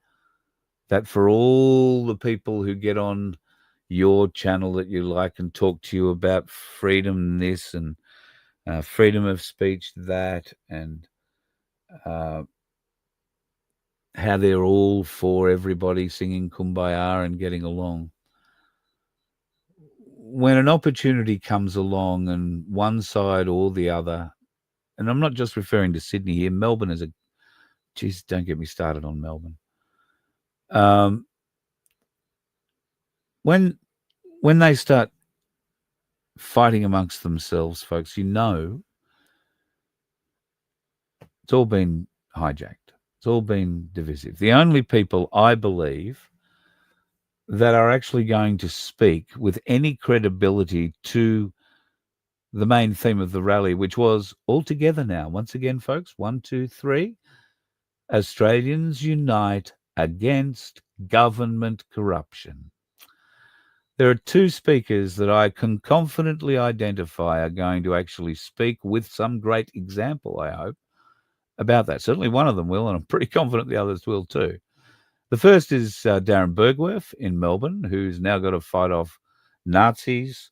that for all the people who get on your channel that you like and talk to you about freedom this and freedom of speech that, and how they're all for everybody singing Kumbaya and getting along. When an opportunity comes along and one side or the other, and I'm not just referring to Sydney here, Melbourne is geez, don't get me started on Melbourne. When they start fighting amongst themselves, folks, you know, it's all been hijacked. It's all been divisive. The only people I believe that are actually going to speak with any credibility to the main theme of the rally, which was all together now. Once again, folks, 1, 2, 3. Australians unite against government corruption. There are two speakers that I can confidently identify are going to actually speak with some great example, I hope, about that. Certainly one of them will, and I'm pretty confident the others will too. The first is Darren Bergwerf in Melbourne, who's now got to fight off Nazis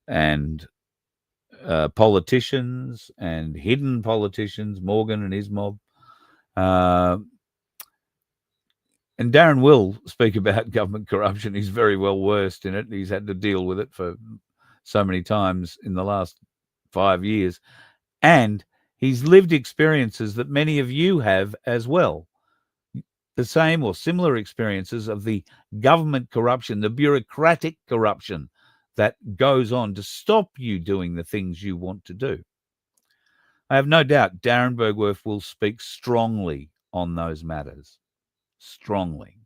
and politicians and hidden politicians, Morgan and his mob. And Darren will speak about government corruption. He's very well versed in it. He's had to deal with it for so many times in the last 5 years. And he's lived experiences that many of you have as well. The same or similar experiences of the government corruption, the bureaucratic corruption that goes on to stop you doing the things you want to do. I have no doubt Darren Bergwerf will speak strongly on those matters. Strongly.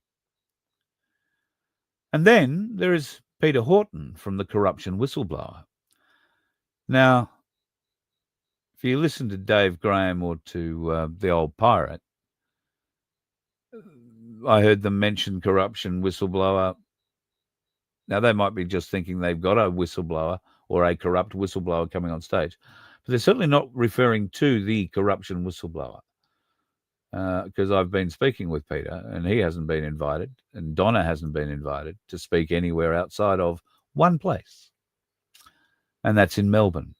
And then there is Peter Horton from the Corruption Whistleblower. Now, if you listen to Dave Graham or to the old pirate, I heard them mention Corruption Whistleblower. Now, they might be just thinking they've got a whistleblower or a corrupt whistleblower coming on stage, but they're certainly not referring to the corruption whistleblower, because I've been speaking with Peter and he hasn't been invited, and Donna hasn't been invited to speak anywhere outside of one place, and that's in Melbourne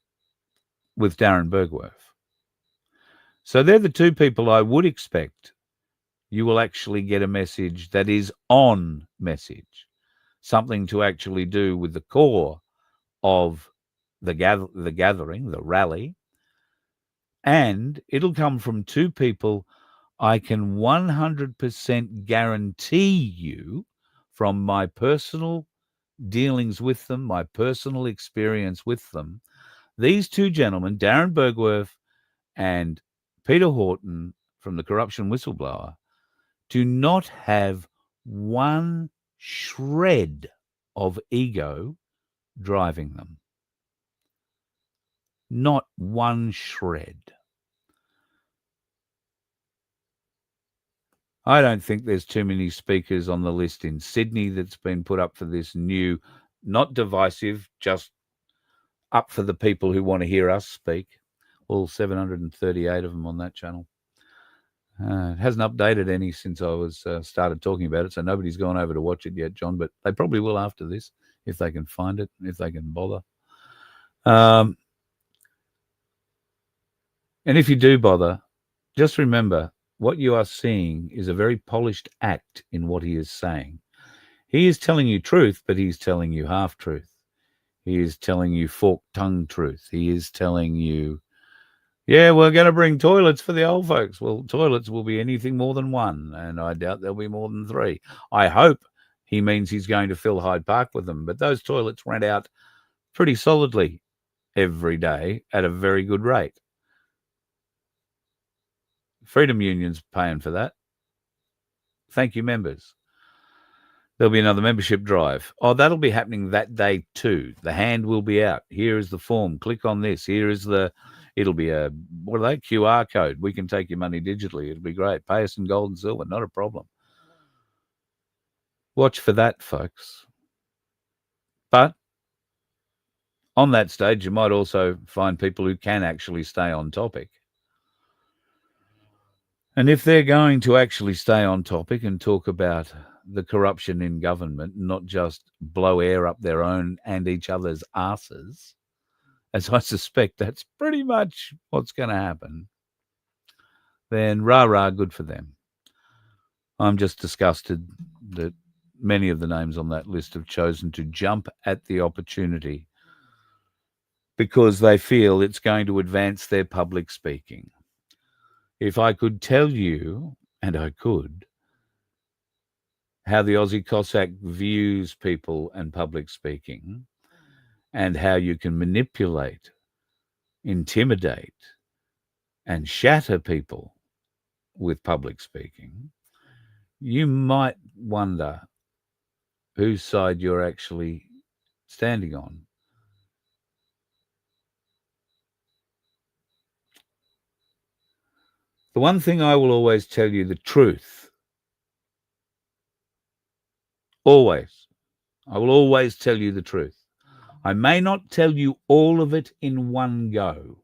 with Darren Bergwerf. So they're the two people I would expect you will actually get a message that is on message, something to actually do with the core of the gathering, the rally, and it'll come from two people I can 100% guarantee you from my personal dealings with them, my personal experience with them. These two gentlemen, Darren Bergwerf and Peter Horton from the Corruption Whistleblower, do not have one shred of ego driving them. Not one shred. I don't think there's too many speakers on the list in Sydney that's been put up for this new, not divisive, just up for the people who want to hear us speak. All 738 of them on that channel. It hasn't updated any since I was started talking about it, so nobody's gone over to watch it yet, John, but they probably will after this, if they can find it, if they can bother. And if you do bother, just remember, what you are seeing is a very polished act in what he is saying. He is telling you truth, but he's telling you half-truth. He is telling you forked-tongued truth. He is telling you, yeah, we're going to bring toilets for the old folks. Well, toilets will be anything more than one, and I doubt there'll be more than 3. I hope he means he's going to fill Hyde Park with them, but those toilets rent out pretty solidly every day at a very good rate. Freedom Union's paying for that. Thank you, members. There'll be another membership drive. Oh, that'll be happening that day too. The hand will be out. Here is the form. Click on this. Here is it'll be a, what are they? QR code. We can take your money digitally. It'll be great. Pay us in gold and silver. Not a problem. Watch for that, folks. But on that stage, you might also find people who can actually stay on topic. And if they're going to actually stay on topic and talk about the corruption in government, not just blow air up their own and each other's asses, as I suspect that's pretty much what's going to happen, then rah-rah, good for them. I'm just disgusted that many of the names on that list have chosen to jump at the opportunity because they feel it's going to advance their public speaking. If I could tell you, and I could, how the Aussie Cossack views people and public speaking, and how you can manipulate, intimidate, and shatter people with public speaking, you might wonder whose side you're actually standing on. The one thing I will always tell you, the truth. Always. I will always tell you the truth. I may not tell you all of it in one go.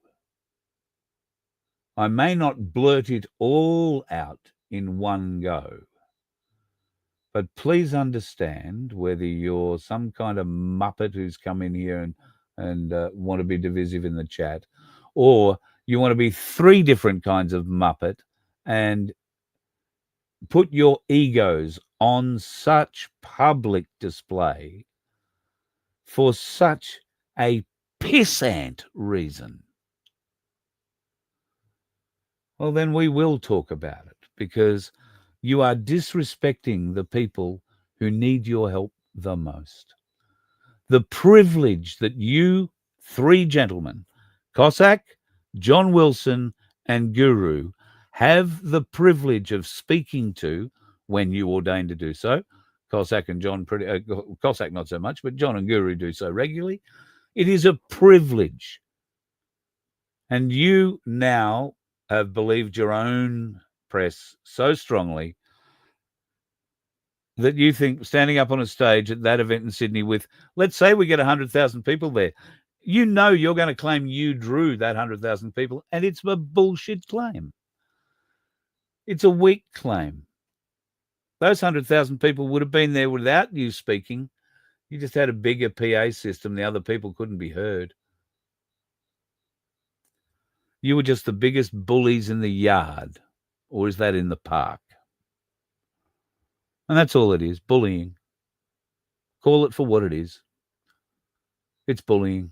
I may not blurt it all out in one go. But please understand, whether you're some kind of muppet who's come in here and want to be divisive in the chat, or you want to be three different kinds of muppet and put your egos on such public display for such a pissant reason, well, then we will talk about it, because you are disrespecting the people who need your help the most. The privilege that you three gentlemen, Cossack, John Wilson, and Guru, have the privilege of speaking to when you ordain to do so. Cossack and John, Cossack not so much, but John and Guru do so regularly. It is a privilege. And you now have believed your own press so strongly that you think standing up on a stage at that event in Sydney with, let's say we get 100,000 people there, you know you're going to claim you drew that 100,000 people, and it's a bullshit claim. It's a weak claim. Those 100,000 people would have been there without you speaking. You just had a bigger PA system. The other people couldn't be heard. You were just the biggest bullies in the yard. Or is that in the park? And that's all it is, bullying. Call it for what it is. It's bullying.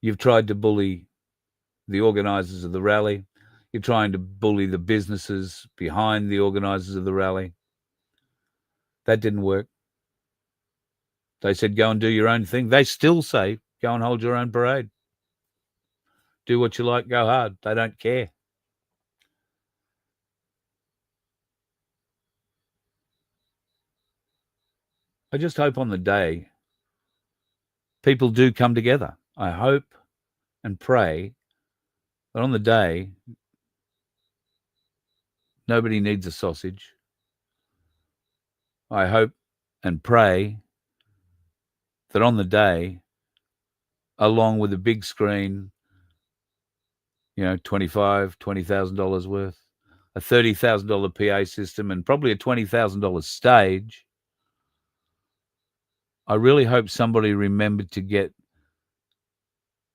You've tried to bully the organisers of the rally. You're trying to bully the businesses behind the organisers of the rally. That didn't work. They said, go and do your own thing. They still say, go and hold your own parade. Do what you like, go hard. They don't care. I just hope on the day people do come together. I hope and pray that on the day nobody needs a sausage. I hope and pray that on the day, along with a big screen, $20,000 worth, a $30,000 PA system, and probably a $20,000 stage, I really hope somebody remembered to get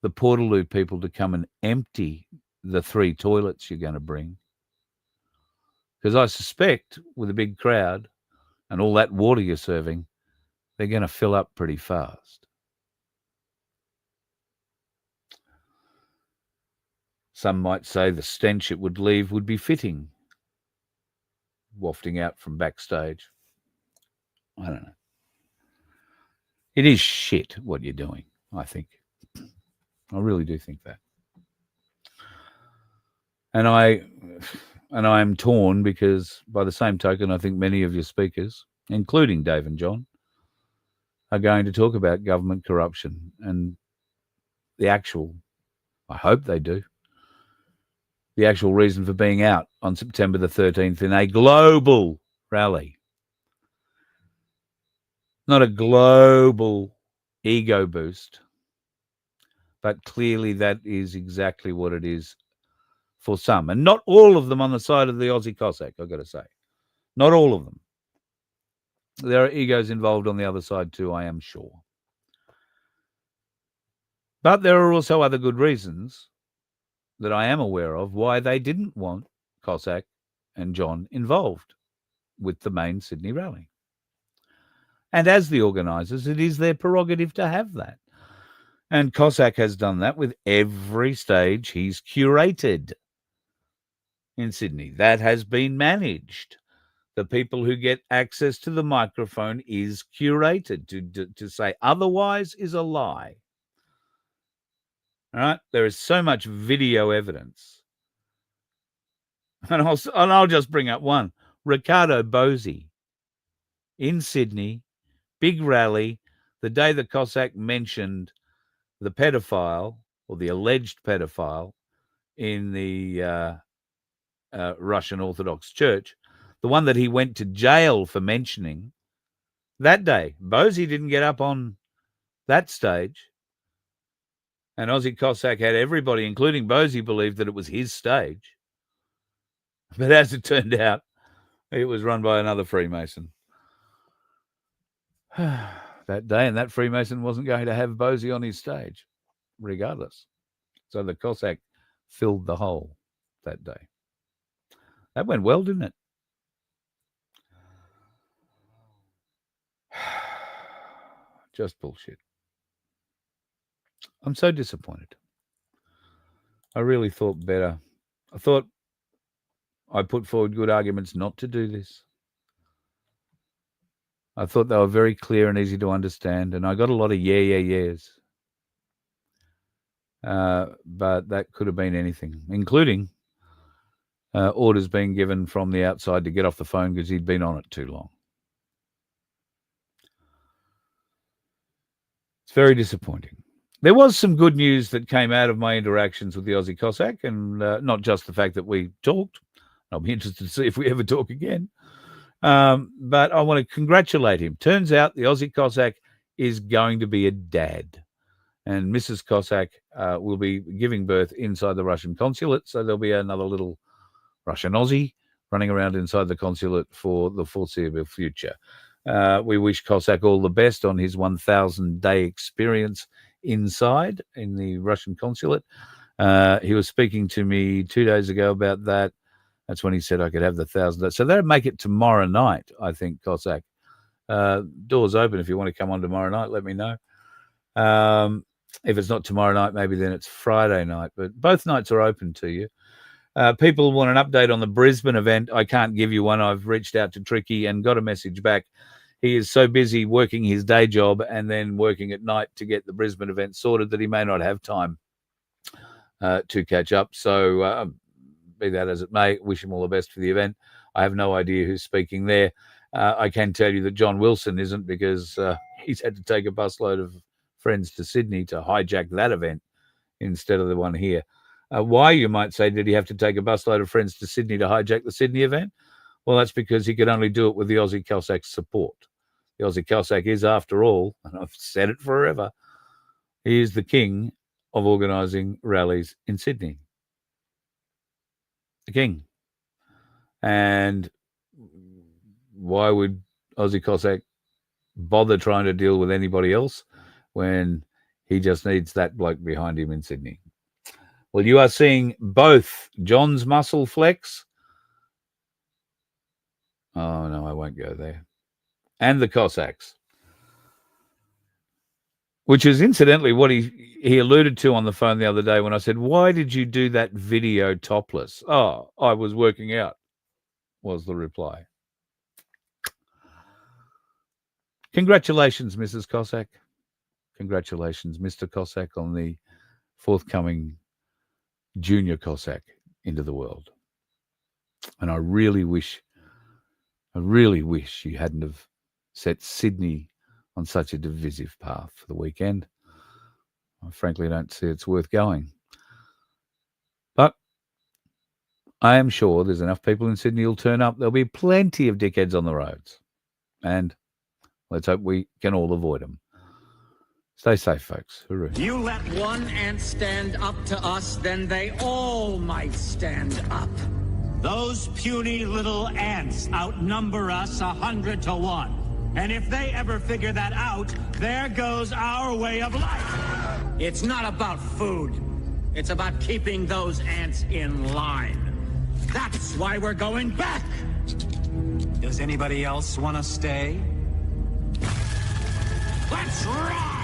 the Portaloo people to come and empty the 3 toilets you're going to bring. Because I suspect with a big crowd and all that water you're serving, they're going to fill up pretty fast. Some might say the stench it would leave would be fitting, wafting out from backstage. I don't know. It is shit what you're doing, I think. I really do think that. And I'm torn because, by the same token, I think many of your speakers, including Dave and John, are going to talk about government corruption and the actual, I hope they do, the actual reason for being out on September the 13th in a global rally. Not a global ego boost, but clearly that is exactly what it is for some. And not all of them on the side of the Aussie Cossack, I've got to say. Not all of them. There are egos involved on the other side too, I am sure. But there are also other good reasons that I am aware of why they didn't want Cossack and John involved with the main Sydney rally. And as the organisers, it is their prerogative to have that. And Cossack has done that with every stage he's curated in Sydney. That has been managed. The people who get access to the microphone is curated. To say otherwise is a lie. All right? There is so much video evidence. And I'll just bring up one. Ricardo Bosi in Sydney, big rally, the day the Cossack mentioned the pedophile or the alleged pedophile in the Russian Orthodox Church, the one that he went to jail for mentioning. That day, Bosie didn't get up on that stage, and Aussie Cossack had everybody, including Bosie, believed that it was his stage. But as it turned out, it was run by another Freemason that day, and that Freemason wasn't going to have Bosie on his stage, regardless. So the Cossack filled the hole that day. That went well, didn't it? Just bullshit. I'm so disappointed. I really thought better. I thought I put forward good arguments not to do this. I thought they were very clear and easy to understand, and I got a lot of yeahs. But that could have been anything, including orders being given from the outside to get off the phone because he'd been on it too long. It's very disappointing. There was some good news that came out of my interactions with the Aussie Cossack, and not just the fact that we talked. I'll be interested to see if we ever talk again. But I want to congratulate him. Turns out the Aussie Cossack is going to be a dad. And Mrs. Cossack will be giving birth inside the Russian consulate. So there'll be another little Russian Aussie running around inside the consulate for the foreseeable future. We wish Cossack all the best on his 1,000-day experience inside in the Russian consulate. He was speaking to me 2 days ago about that. That's when he said I could have the 1,000 days. So that'll make it tomorrow night, I think, Cossack. Doors open if you want to come on tomorrow night. Let me know. If it's not tomorrow night, maybe then it's Friday night. But both nights are open to you. People want an update on the Brisbane event. I can't give you one. I've reached out to Tricky and got a message back. He is so busy working his day job and then working at night to get the Brisbane event sorted that he may not have time to catch up. So be that as it may, wish him all the best for the event. I have no idea who's speaking there. I can tell you that John Wilson isn't, because he's had to take a busload of friends to Sydney to hijack that event instead of the one here. Why, you might say, did he have to take a busload of friends to Sydney to hijack the Sydney event? Well, that's because he could only do it with the Aussie Cossack's support. The Aussie Cossack is, after all, and I've said it forever, he is the king of organising rallies in Sydney. The king. And why would Aussie Cossack bother trying to deal with anybody else when he just needs that bloke behind him in Sydney? Well, you are seeing both John's muscle flex. Oh, no, I won't go there. And the Cossacks. Which is incidentally what he alluded to on the phone the other day when I said, why did you do that video topless? Oh, I was working out, was the reply. Congratulations, Mrs. Cossack. Congratulations, Mr. Cossack, on the forthcoming junior Cossack into the world. And I really wish you hadn't have set Sydney on such a divisive path for the weekend. I frankly don't see it's worth going. But I am sure there's enough people in Sydney who'll turn up. There'll be plenty of dickheads on the roads. And let's hope we can all avoid them. Stay safe, folks. Hooroo. You let one ant stand up to us, then they all might stand up. Those puny little ants outnumber us 100 to 1. And if they ever figure that out, there goes our way of life. It's not about food. It's about keeping those ants in line. That's why we're going back. Does anybody else want to stay? Let's ride!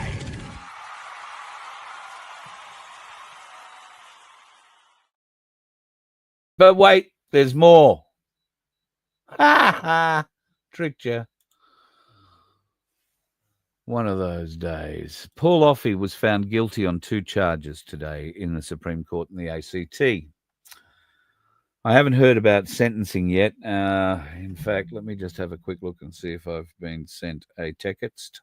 But wait, there's more. Ha ha! Tricked you. One of those days. Paul Offey was found guilty on 2 charges today in the Supreme Court in the ACT. I haven't heard about sentencing yet. In fact, let me just have a quick look and see if I've been sent a text.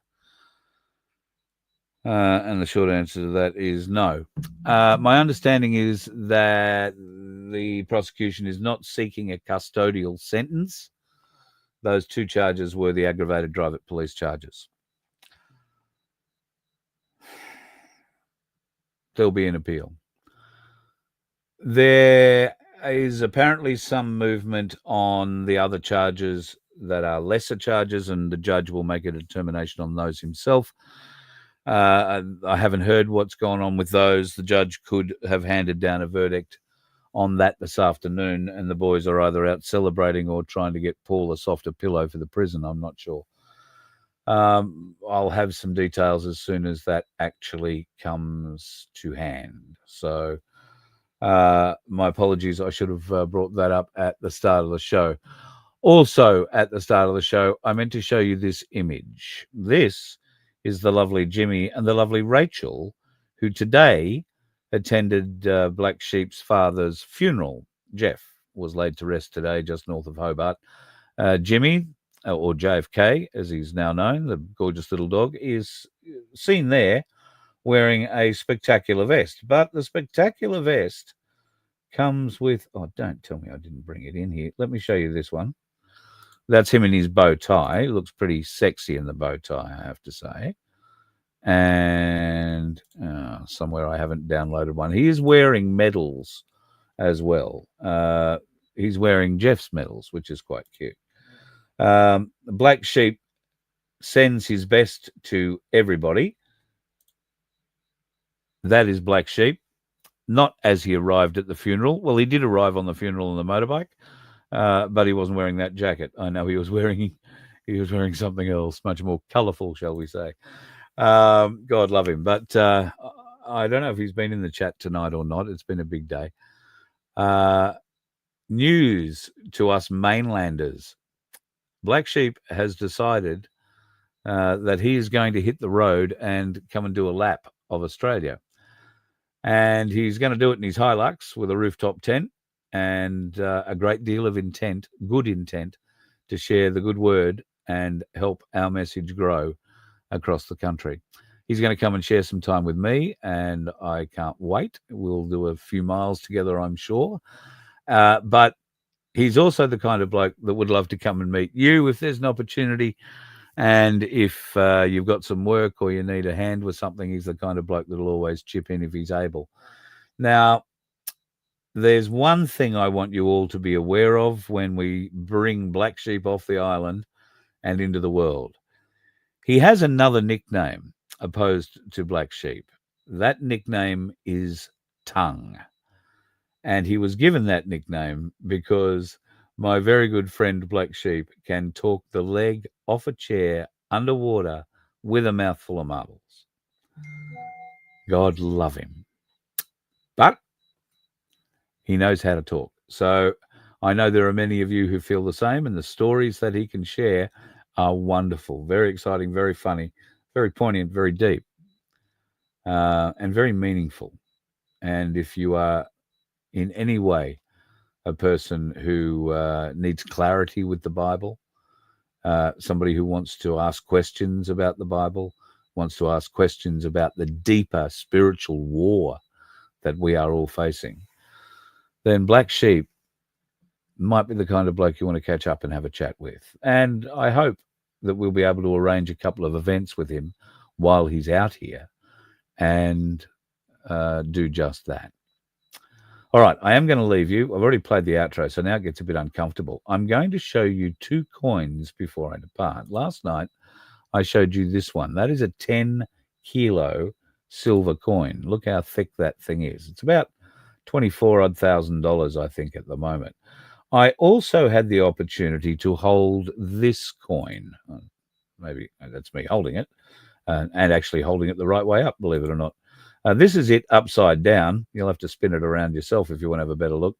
And the short answer to that is no. My understanding is that the prosecution is not seeking a custodial sentence. Those two charges were the aggravated drive at police charges. There'll be an appeal. There is apparently some movement on the other charges that are lesser charges, and the judge will make a determination on those himself. I haven't heard what's gone on with those. The judge could have handed down a verdict on that this afternoon, and the boys are either out celebrating or trying to get Paul a softer pillow for the prison. I'm not sure. I'll have some details as soon as that actually comes to hand. So my apologies. I should have brought that up at the start of the show. Also, at the start of the show, I meant to show you this image. This is the lovely Jimmy and the lovely Rachel, who today attended Black Sheep's father's funeral. Jeff was laid to rest today just north of Hobart. Jimmy, or JFK, as he's now known, the gorgeous little dog, is seen there wearing a spectacular vest. But the spectacular vest comes with... Oh, don't tell me I didn't bring it in here. Let me show you this one. That's him in his bow tie. He looks pretty sexy in the bow tie, I have to say. And somewhere I haven't downloaded one. He is wearing medals as well. He's wearing Jeff's medals, which is quite cute. Black Sheep sends his best to everybody. That is Black Sheep. Not as he arrived at the funeral. Well, he did arrive on the funeral on the motorbike. But he wasn't wearing that jacket. I know he was wearing something else, much more colourful, shall we say. God love him. But I don't know if he's been in the chat tonight or not. It's been a big day. News to us mainlanders. Black Sheep has decided that he is going to hit the road and come and do a lap of Australia. And he's going to do it in his Hilux with a rooftop tent and a great deal of intent, good intent, to share the good word and help our message grow across the country. He's going to come and share some time with me, and I can't wait. We'll do a few miles together, I'm sure. But he's also the kind of bloke that would love to come and meet you if there's an opportunity. And if you've got some work or you need a hand with something, he's the kind of bloke that'll always chip in if he's able. Now, there's one thing I want you all to be aware of when we bring Black Sheep off the island and into the world. He has another nickname opposed to Black Sheep. That nickname is Tongue. And he was given that nickname because my very good friend Black Sheep can talk the leg off a chair underwater with a mouthful of marbles. God love him. But he knows how to talk. So I know there are many of you who feel the same, and the stories that he can share are wonderful, very exciting, very funny, very poignant, very deep, and very meaningful. And if you are in any way a person who needs clarity with the Bible, somebody who wants to ask questions about the Bible, wants to ask questions about the deeper spiritual war that we are all facing, then Black Sheep might be the kind of bloke you want to catch up and have a chat with. And I hope that we'll be able to arrange a couple of events with him while he's out here and do just that. All right, I am going to leave you. I've already played the outro, so now it gets a bit uncomfortable. I'm going to show you two coins before I depart. Last night, I showed you this one. That is a 10-kilo silver coin. Look how thick that thing is. It's about $24,000, I think, at the moment. I also had the opportunity to hold this coin. Maybe that's me holding it, and actually holding it the right way up, believe it or not. This is it upside down. You'll have to spin it around yourself if you want to have a better look.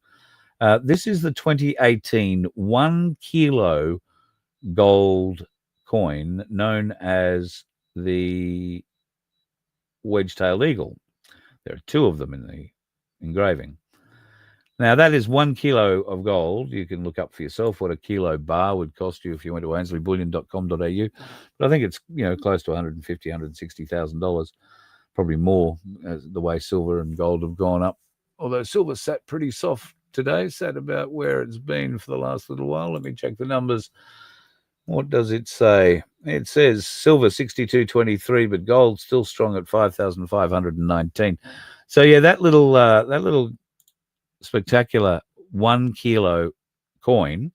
This is the 2018 1-kilo gold coin known as the wedge-tailed eagle. There are two of them in the engraving. Now, that is 1 kilo of gold. You can look up for yourself what a kilo bar would cost you if you went to AinsleyBullion.com.au. But I think it's, close to $150,000, $160,000, probably more, as the way silver and gold have gone up. Although silver sat pretty soft today, sat about where it's been for the last little while. Let me check the numbers. What does it say? It says silver 62.23, but gold still strong at 5,519. So yeah, that little spectacular 1 kilo coin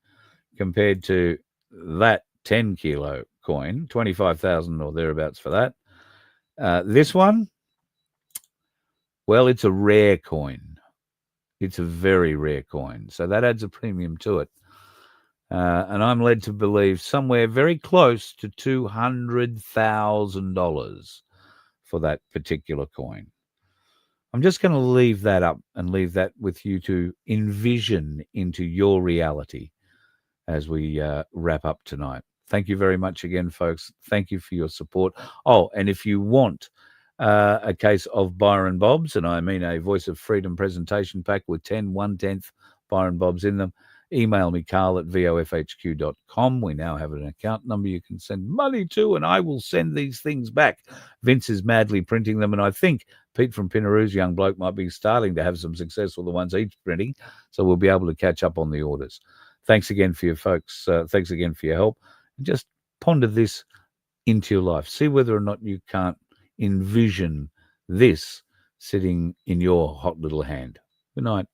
compared to that 10 kilo coin, 25,000 or thereabouts for that. This one, well, it's a rare coin. It's a very rare coin. So that adds a premium to it. And I'm led to believe somewhere very close to $200,000 for that particular coin. I'm just going to leave that up and leave that with you to envision into your reality as we wrap up tonight. Thank you very much again, folks. Thank you for your support. Oh, and if you want a case of Byron Bobs, and I mean a Voice of Freedom presentation pack with 10 1/10 Byron Bobs in them, email me, carl@vofhq.com. We now have an account number you can send money to, and I will send these things back. Vince is madly printing them, and I think Pete from Pinaroo's young bloke might be starting to have some success with the ones he's printing, so we'll be able to catch up on the orders. Thanks again for your folks. Thanks again for your help. Just ponder this into your life. See whether or not you can't envision this sitting in your hot little hand. Good night.